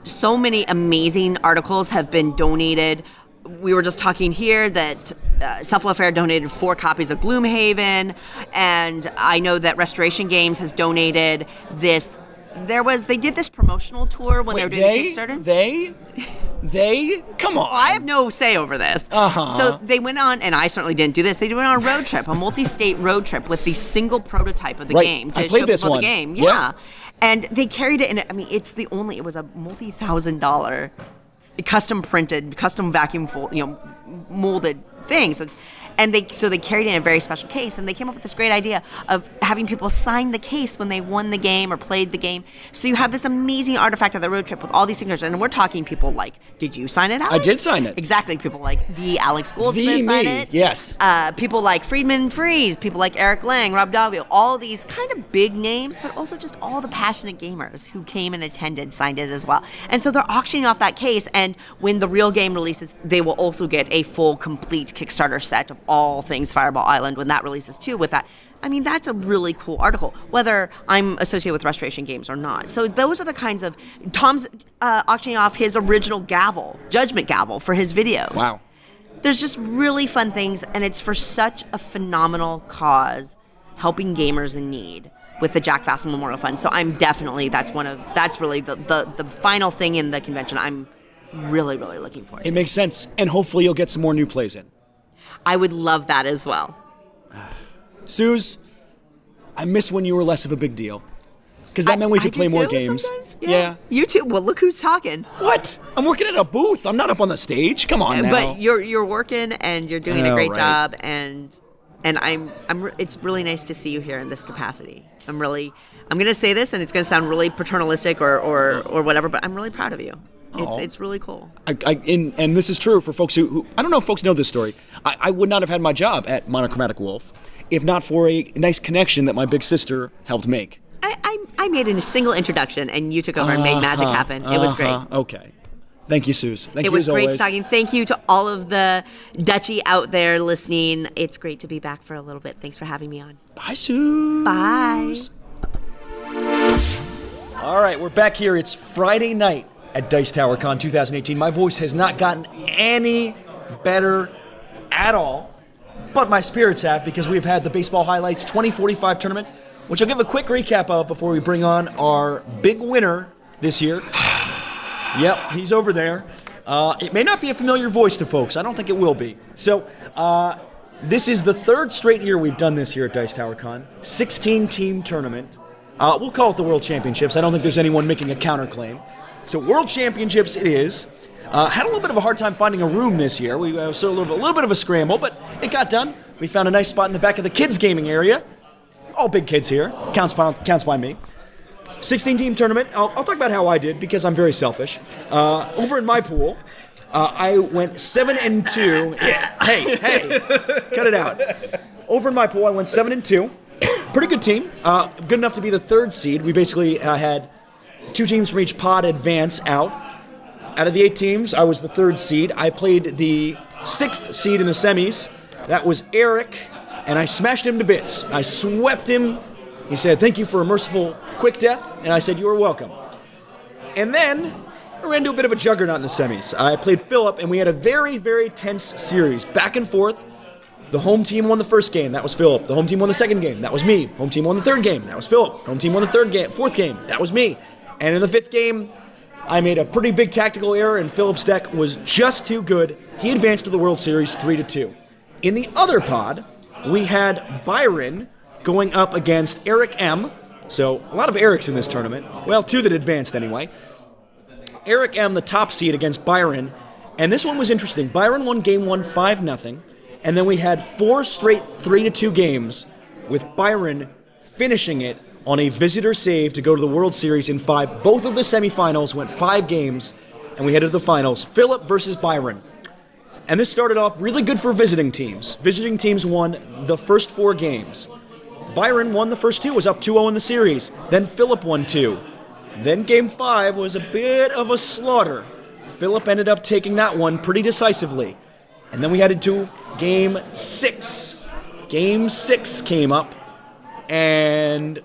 So many amazing articles have been donated. We were just talking here that Self-Love Fair donated 4 copies of Gloomhaven, and I know that Restoration Games has donated this. They did this promotional tour when they were doing the Kickstarter. They? Come on. I have no say over this. So they went on, and I certainly didn't do this. They went on a road trip, a multi-state road trip with the single prototype of the game to I played show this people one. the game. Yeah. Yeah. And they carried it in. I mean, it was a multi-$1,000 custom printed, custom vacuum molded thing. So they carried it in a very special case, and they came up with this great idea of having people sign the case when they won the game or played the game. So you have this amazing artifact of the road trip with all these signatures, and we're talking people like, did you sign it, Alex? I did sign it. Exactly. People like the Alex Goldsmith signed it. Yes. People like Friedman Freeze, people like Eric Lang, Rob Dalvio, all these kind of big names, but also just all the passionate gamers who came and attended signed it as well. And so they're auctioning off that case, and when the real game releases, they will also get a full, complete Kickstarter set of all things Fireball Island when that releases too. With that, I mean, that's a really cool article, whether I'm associated with Restoration Games or not. So those are the kinds of Tom's auctioning off his original judgment gavel for his videos. Wow. There's just really fun things, and it's for such a phenomenal cause, helping gamers in need with the Jack Fassel Memorial Fund. So that's really the final thing in the convention I'm really, really looking forward to. It makes sense, and hopefully you'll get some more new plays in. I would love that as well. Suze, I miss when you were less of a big deal. Because that meant we could play more games. Sometimes. Yeah. You too. Well, look who's talking. What? I'm working at a booth. I'm not up on the stage. Come on now. But you're working and you're doing a great job, and it's really nice to see you here in this capacity. I'm going to say this, and it's going to sound really paternalistic or whatever, but I'm really proud of you. It's really cool. And this is true for folks who I don't know if folks know this story. I would not have had my job at Monochromatic Wolf if not for a nice connection that my big sister helped make. I made a single introduction, and you took over and made magic happen. It was great. Okay. Thank you, Suze. Thank you as always. It was great talking. Thank you to all of the Dutchie out there listening. It's great to be back for a little bit. Thanks for having me on. Bye, Suze. Bye. All right, we're back here. It's Friday night at Dice Tower Con 2018. My voice has not gotten any better at all, but my spirits have, because we've had the Baseball Highlights 2045 tournament, which I'll give a quick recap of before we bring on our big winner this year. Yep, he's over there. It may not be a familiar voice to folks. I don't think it will be. So, this is the third straight year we've done this here at Dice Tower Con. 16-team tournament. We'll call it the World Championships. I don't think there's anyone making a counterclaim. So, World Championships it is. Had a little bit of a hard time finding a room this year. We saw a little bit of a scramble, but it got done. We found a nice spot in the back of the kids' gaming area. All big kids here. Counts by me. 16-team tournament. I'll talk about how I did because I'm very selfish. Over in my pool, I went 7-2. Yeah, hey, cut it out. Over in my pool, I went 7-2. Pretty good team. Good enough to be the third seed. We basically had 2 teams from each pod advance out. Out of the 8 teams, I was the third seed. I played the 6th seed in the semis. That was Eric, and I smashed him to bits. I swept him. He said, "Thank you for a merciful quick death," and I said, "You are welcome." And then I ran into a bit of a juggernaut in the semis. I played Phillip, and we had a very, very tense series, back and forth. The home team won the first game. That was Phillip. The home team won the second game. That was me. Home team won the third game. That was Phillip. Home team won the fourth game. That was me. And in the 5th game, I made a pretty big tactical error, and Phillip's deck was just too good. He advanced to the World Series 3-2. In the other pod, we had Byron going up against Eric M. So a lot of Erics in this tournament. Well, 2 that advanced anyway. Eric M, the top seed against Byron. And this one was interesting. Byron won game 1 5-0. And then we had 4 straight 3-2 games with Byron finishing it on a visitor save to go to the World Series in 5. Both of the semifinals went 5 games, and we headed to the finals. Phillip versus Byron. And this started off really good for visiting teams. Visiting teams won the first 4 games. Byron won the first 2, was up 2-0 in the series. Then Phillip won 2. Then game 5 was a bit of a slaughter. Phillip ended up taking that one pretty decisively. And then we headed to game 6. Game 6 came up, and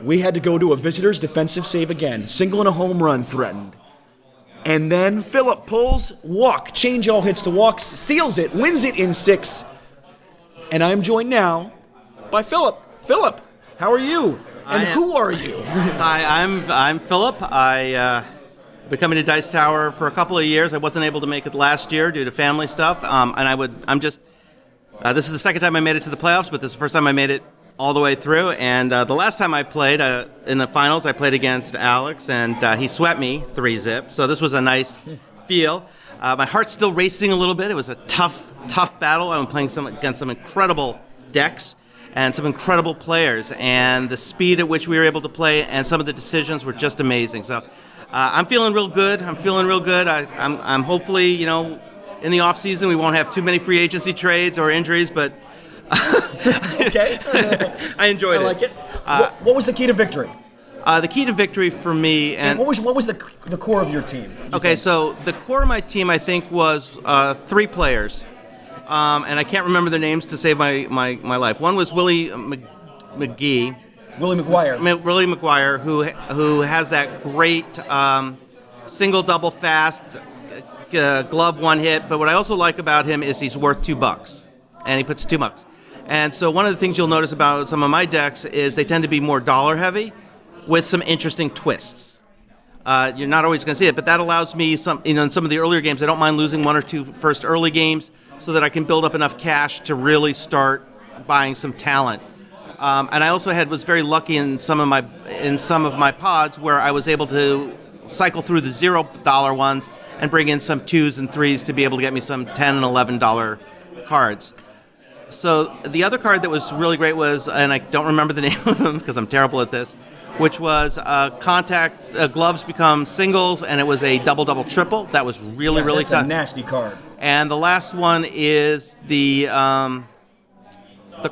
we had to go to a visitor's defensive save again. Single and a home run threatened. And then Phillip pulls walk, change all hits to walks, seals it, wins it in 6. And I'm joined now by Phillip. Phillip, how are you? And who are you? Hi, I'm Phillip. I've been coming to Dice Tower for a couple of years. I wasn't able to make it last year due to family stuff. This is the second time I made it to the playoffs, but this is the first time I made it all the way through. And the last time I played in the finals, I played against Alex, and he swept me 3-zip. So this was a nice feel. My heart's still racing a little bit. It was a tough battle. I'm playing against some incredible decks and some incredible players. And the speed at which we were able to play and some of the decisions were just amazing. So I'm feeling real good. I'm hopefully, in the off season we won't have too many free agency trades or injuries, but okay. I enjoyed it. I like it. What was the key to victory? The key to victory for me, and what was the core of your team? Okay, so the core of my team, I think, was 3 players, and I can't remember their names to save my life. One was Willie McGee. Willie McGuire, who has that great single, double, fast glove one hit. But what I also like about him is he's worth $2, and he puts $2. And so one of the things you'll notice about some of my decks is they tend to be more dollar heavy, with some interesting twists. You're not always going to see it, but that allows me in some of the earlier games, I don't mind losing 1 or 2 first early games so that I can build up enough cash to really start buying some talent. And I also was very lucky in some of my pods where I was able to cycle through the $0 ones and bring in some 2s and 3s to be able to get me some $10 and $11 cards. So the other card that was really great was, and I don't remember the name of them because I'm terrible at this, which was contact gloves become singles, and it was a double triple. That was really that's tough. a nasty card. And the last one is the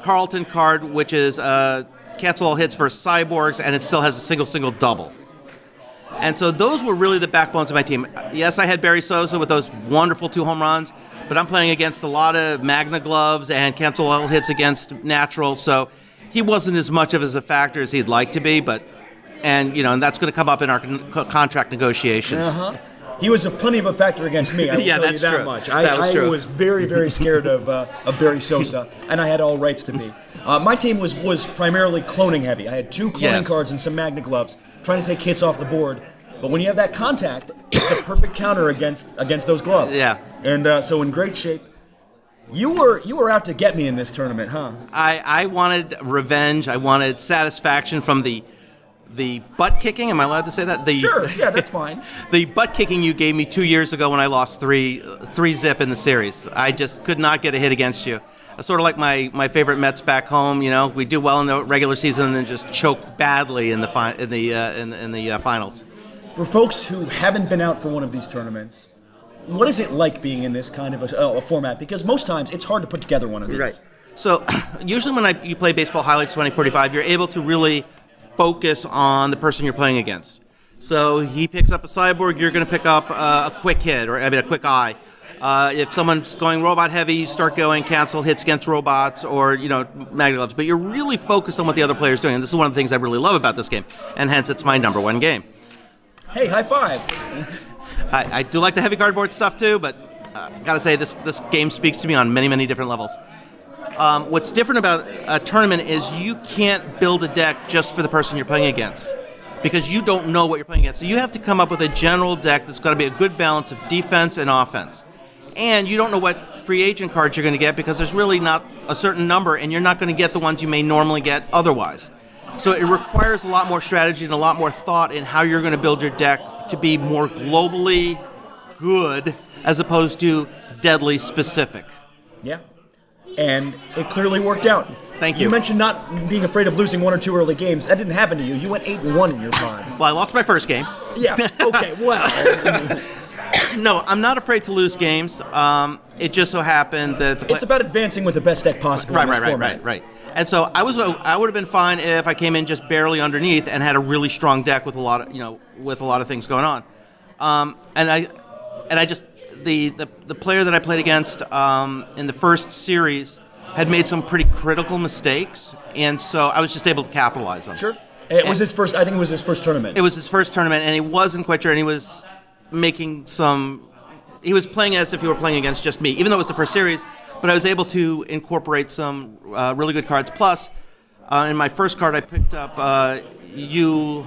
Carlton card, which is cancel all hits for cyborgs, and it still has a single double. And so those were really the backbones of my team. Yes, I had Barry Sosa with those wonderful 2 home runs, but I'm playing against a lot of Magna gloves and cancel all hits against natural, so he wasn't as much of a factor as he'd like to be, and that's going to come up in our contract negotiations. Uh-huh. He was plenty of a factor against me. I will tell you that true. much. I was very, very scared of Barry Sosa, and I had all rights to be. My team was primarily cloning heavy. I had 2 cloning cards and some Magna gloves. trying to take hits off the board. But when you have that contact, it's the perfect counter against those gloves. Yeah. And so in great shape. You were out to get me in this tournament, huh? I wanted revenge. I wanted satisfaction from the butt kicking. Am I allowed to say that? Sure. Yeah, that's fine. The butt kicking you gave me 2 years ago when I lost three zip in the series. I just could not get a hit against you. Sort of like my favorite Mets back home. You know, we do well in the regular season and then just choke badly in the finals. For folks who haven't been out for one of these tournaments, what is it like being in this kind of a format? Because most times it's hard to put together one of these. Right. So usually when you play Baseball Highlights 2045, you're able to really focus on the person you're playing against. So he picks up a cyborg, you're going to pick up a quick hit, a quick eye. If someone's going robot heavy, you start going cancel hits against robots or, magnet gloves. But you're really focused on what the other player's doing. And this is one of the things I really love about this game. And hence it's my number one game. Hey, high five. I do like the heavy cardboard stuff too, but gotta say this game speaks to me on many, many different levels. What's different about a tournament is you can't build a deck just for the person you're playing against because you don't know what you're playing against. So you have to come up with a general deck that's got to be a good balance of defense and offense. And you don't know what free agent cards you're going to get because there's really not a certain number, and you're not going to get the ones you may normally get otherwise. So it requires a lot more strategy and a lot more thought in how you're going to build your deck to be more globally good as opposed to deadly specific. Yeah. And it clearly worked out. Thank you. You mentioned not being afraid of losing one or two early games. That didn't happen to you. You went 8-1 in your pod. Well, I lost my first game. Yeah. Okay. Well. No, I'm not afraid to lose games. It just so happened that it's about advancing with the best deck possible in this format. Right. And so I would have been fine if I came in just barely underneath and had a really strong deck with a lot of things going on. The player that I played against in the first series had made some pretty critical mistakes, and so I was just able to capitalize on it. Sure. I think it was his first tournament. It was his first tournament, and he wasn't quite sure, and he was he was playing as if he were playing against just me, even though it was the first series, but I was able to incorporate some really good cards. Plus, in my first card, I picked up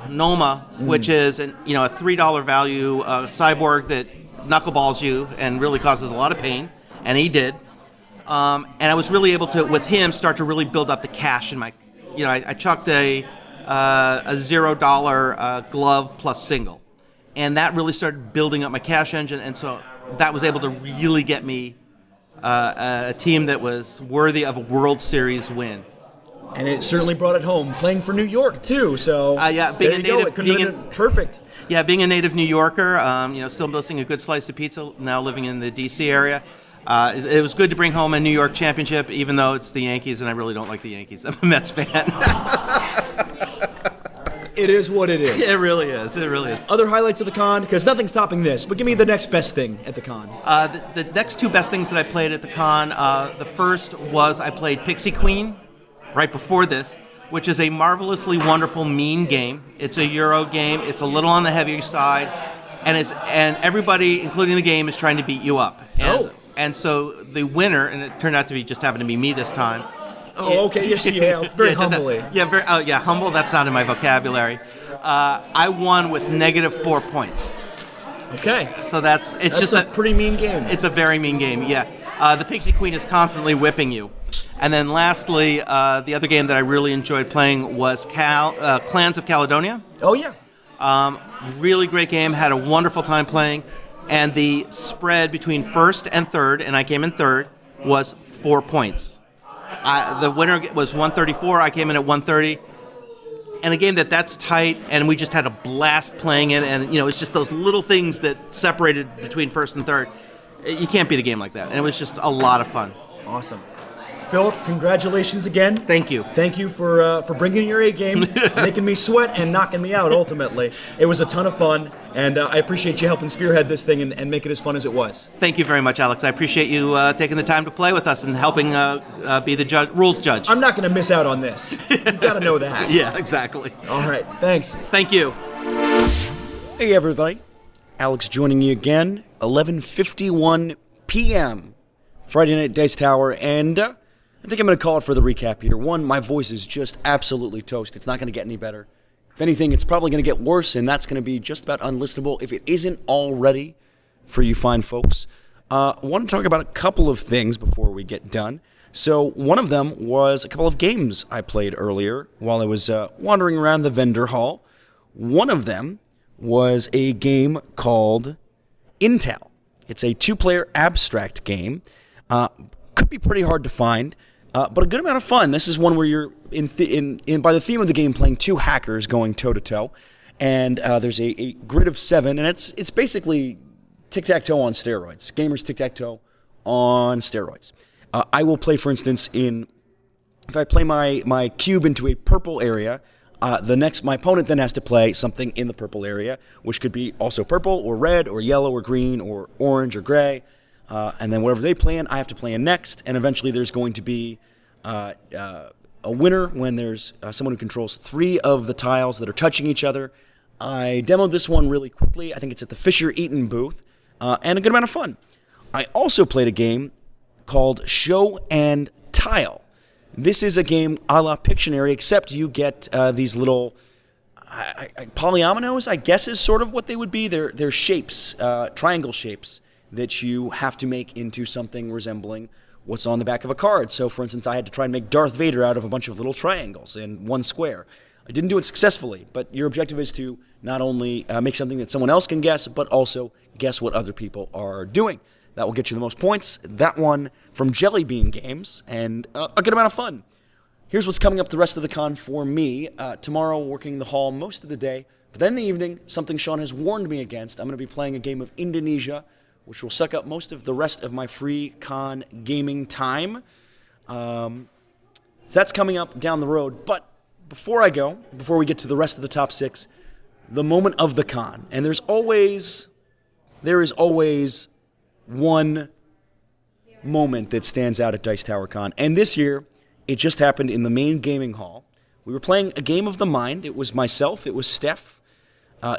Noma, which is a $3 value cyborg that knuckleballs you and really causes a lot of pain, and he did. And I was really able to, with him, start to really build up the cash in my, I chucked a $0 glove plus single. And that really started building up my cash engine, and so that was able to really get me a team that was worthy of a World Series win. And it certainly brought it home, playing for New York, too, so perfect. Yeah, being a native New Yorker, still missing a good slice of pizza, now living in the D.C. area. It was good to bring home a New York championship, even though it's the Yankees, and I really don't like the Yankees. I'm a Mets fan. It is what it is. It really is. Other highlights of the con? Because nothing's topping this, but give me the next best thing at the con. The next two best things that I played at the con, the first was I played Pixie Queen right before this, which is a marvelously wonderful mean game. It's a Euro game. It's a little on the heavier side, and everybody, including the game, is trying to beat you up. And so the winner, and it turned out to be just happened to be me this time. Oh, okay. Yes, yeah. Very humbly. Humble. That's not in my vocabulary. I won with -4 points. Okay. So that's just a pretty mean game. It's a very mean game. Yeah. The Pixie Queen is constantly whipping you. And then lastly, the other game that I really enjoyed playing was Clans of Caledonia. Oh yeah. Really great game. Had a wonderful time playing. And the spread between first and third, and I came in third, was 4 points. The winner was 134. I came in at 130. And a game that's tight, and we just had a blast playing it. And, it's just those little things that separated between first and third. You can't beat a game like that. And it was just a lot of fun. Awesome. Phillip, congratulations again. Thank you. Thank you for bringing your A game, making me sweat, and knocking me out, ultimately. It was a ton of fun, and I appreciate you helping spearhead this thing and make it as fun as it was. Thank you very much, Alex. I appreciate you taking the time to play with us and helping be the rules judge. I'm not going to miss out on this. You've got to know that. Yeah, exactly. All right, thanks. Thank you. Hey, everybody. Alex joining you again, 11:51 p.m., Friday night Dice Tower, and I think I'm going to call it for the recap here. One, my voice is just absolutely toast. It's not going to get any better. If anything, it's probably going to get worse, and that's going to be just about unlistenable if it isn't already for you fine folks. I want to talk about a couple of things before we get done. So one of them was a couple of games I played earlier while I was wandering around the vendor hall. One of them was a game called Intel. It's a 2-player abstract game. Could be pretty hard to find, but a good amount of fun. This is one where you're, by the theme of the game, playing 2 hackers going toe-to-toe. And there's a grid of 7, and it's basically tic-tac-toe on steroids. Gamers tic-tac-toe on steroids. I will play, for instance, if I play my cube into a purple area, my opponent then has to play something in the purple area, which could be also purple or red or yellow or green or orange or gray. And then whatever they play in, I have to play in next. And eventually there's going to be a winner when there's someone who controls 3 of the tiles that are touching each other. I demoed this one really quickly. I think it's at the Fisher Eaton booth, and a good amount of fun. I also played a game called Show and Tile. This is a game a la Pictionary, except you get these little polyominoes, I guess is sort of what they would be. They're shapes, triangle shapes, that you have to make into something resembling what's on the back of a card. So, for instance, I had to try and make Darth Vader out of a bunch of little triangles in one square. I didn't do it successfully, but your objective is to not only make something that someone else can guess, but also guess what other people are doing. That will get you the most points. That one from Jelly Bean Games, and a good amount of fun. Here's what's coming up the rest of the con for me. Tomorrow, working the hall most of the day, but then in the evening, something Sean has warned me against. I'm going to be playing a game of Indonesia, which will suck up most of the rest of my free con gaming time. So that's coming up down the road. But before we get to the rest of the top 6, the moment of the con. And there is always one moment that stands out at Dice Tower Con. And this year, it just happened in the main gaming hall. We were playing a game of the mind. It was myself, it was Steph,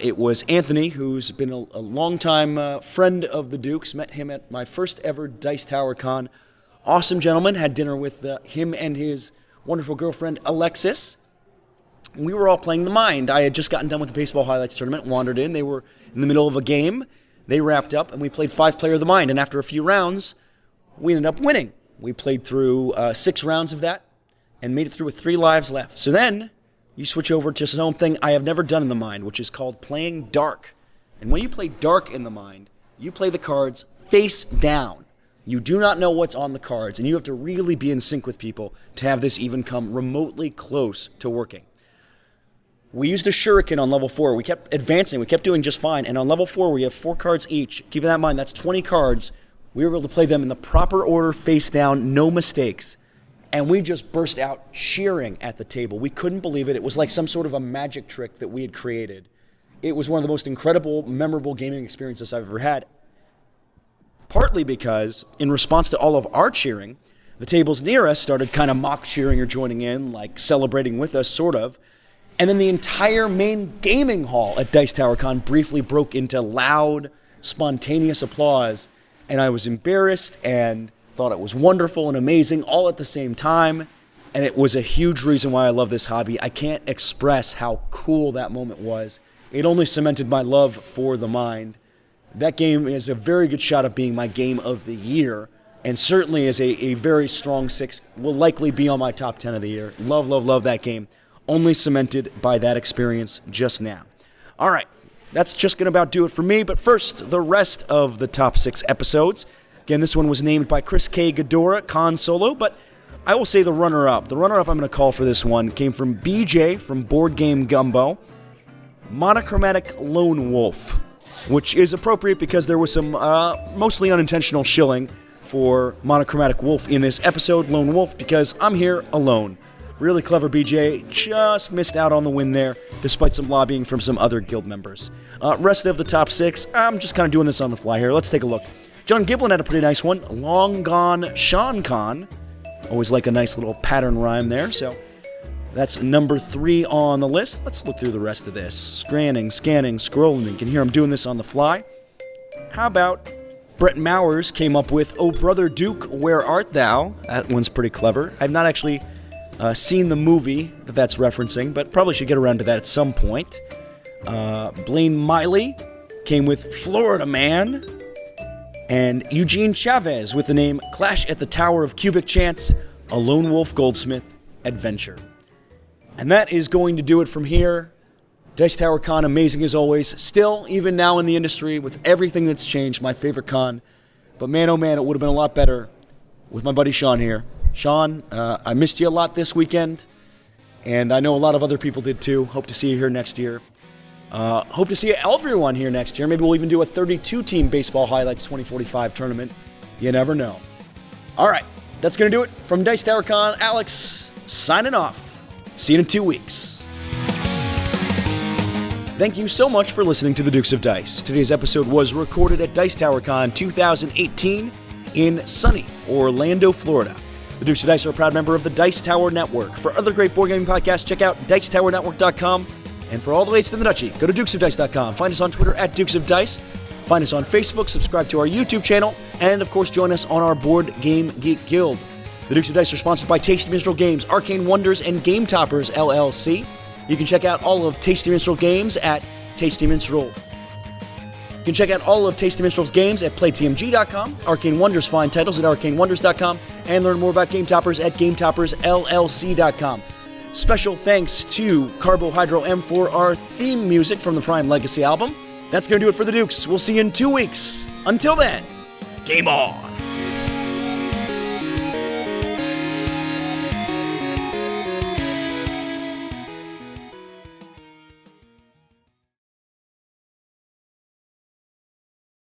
it was Anthony, who's been a longtime friend of the Dukes. Met him at my first ever Dice Tower Con. Awesome gentleman. Had dinner with him and his wonderful girlfriend, Alexis. We were all playing the mind. I had just gotten done with the Baseball Highlights tournament, wandered in. They were in the middle of a game. They wrapped up, and we played 5-player of the mind. And after a few rounds, we ended up winning. We played through 6 rounds of that and made it through with 3 lives left. So then you switch over to something I have never done in the mind, which is called playing dark. And when you play dark in the mind, you play the cards face down. You do not know what's on the cards, and you have to really be in sync with people to have this even come remotely close to working. We used a shuriken on level 4. We kept advancing. We kept doing just fine. And on level 4, we have 4 cards each. Keeping that in mind, that's 20 cards. We were able to play them in the proper order, face down, no mistakes. And we just burst out cheering at the table. We couldn't believe it. It was like some sort of a magic trick that we had created. It was one of the most incredible, memorable gaming experiences I've ever had. Partly because, in response to all of our cheering, the tables near us started kind of mock cheering or joining in, like celebrating with us, sort of. And then the entire main gaming hall at Dice Tower Con briefly broke into loud, spontaneous applause. And I was embarrassed and thought it was wonderful and amazing all at the same time. And it was a huge reason why I love this hobby. I can't express how cool that moment was. It only cemented my love for the mind. That game is a very good shot of being my game of the year. And certainly is a very strong 6. Will likely be on my top 10 of the year. Love, love, love that game. Only cemented by that experience just now. All right, that's just going to about do it for me. But first, the rest of the top 6 episodes. Again, this one was named by Chris K. Ghidorah, Con Solo, but I will say the runner-up. The runner-up I'm going to call for this one came from BJ from Board Game Gumbo, Monochromatic Lone Wolf, which is appropriate because there was some mostly unintentional shilling for Monochromatic Wolf in this episode, Lone Wolf, because I'm here alone. Really clever BJ, just missed out on the win there, despite some lobbying from some other guild members. Rest of the top 6, I'm just kind of doing this on the fly here. Let's take a look. John Giblin had a pretty nice one. Long Gone Sean Con. Always like a nice little pattern rhyme there, so that's number 3 on the list. Let's look through the rest of this. Scanning, scrolling. You can hear him doing this on the fly. How about Brett Mowers came up with Oh Brother Duke, Where Art Thou? That one's pretty clever. I've not actually seen the movie that's referencing, but probably should get around to that at some point. Blaine Miley came with Florida Man. And Eugene Chavez with the name Clash at the Tower of Cubic Chance, a Lone Wolf Goldsmith adventure. And that is going to do it from here. Dice Tower Con, amazing as always. Still, even now in the industry, with everything that's changed, my favorite con. But man, oh man, it would have been a lot better with my buddy Sean here. Sean, I missed you a lot this weekend, and I know a lot of other people did too. Hope to see you here next year. Hope to see everyone here next year. Maybe we'll even do a 32-team Baseball Highlights 2045 tournament. You never know. All right, that's going to do it from Dice Tower Con. Alex, signing off. See you in 2 weeks. Thank you so much for listening to the Dukes of Dice. Today's episode was recorded at Dice Tower Con 2018 in sunny Orlando, Florida. The Dukes of Dice are a proud member of the Dice Tower Network. For other great board gaming podcasts, check out dicetowernetwork.com. And for all the latest in the Dutchie, go to dukesofdice.com. Find us on Twitter at Dukes of Dice. Find us on Facebook, subscribe to our YouTube channel, and of course join us on our Board Game Geek Guild. The Dukes of Dice are sponsored by Tasty Minstrel Games, Arcane Wonders, and Game Toppers, LLC. You can check out all of Tasty Minstrel games at Tasty Minstrel. You can check out all of Tasty Minstrel's games at playtmg.com, Arcane Wonders find titles at arcanewonders.com, and learn more about Game Toppers at gametoppersllc.com. Special thanks to Carbohydro M for our theme music from the Prime Legacy album. That's going to do it for the Dukes. We'll see you in 2 weeks. Until then, game on!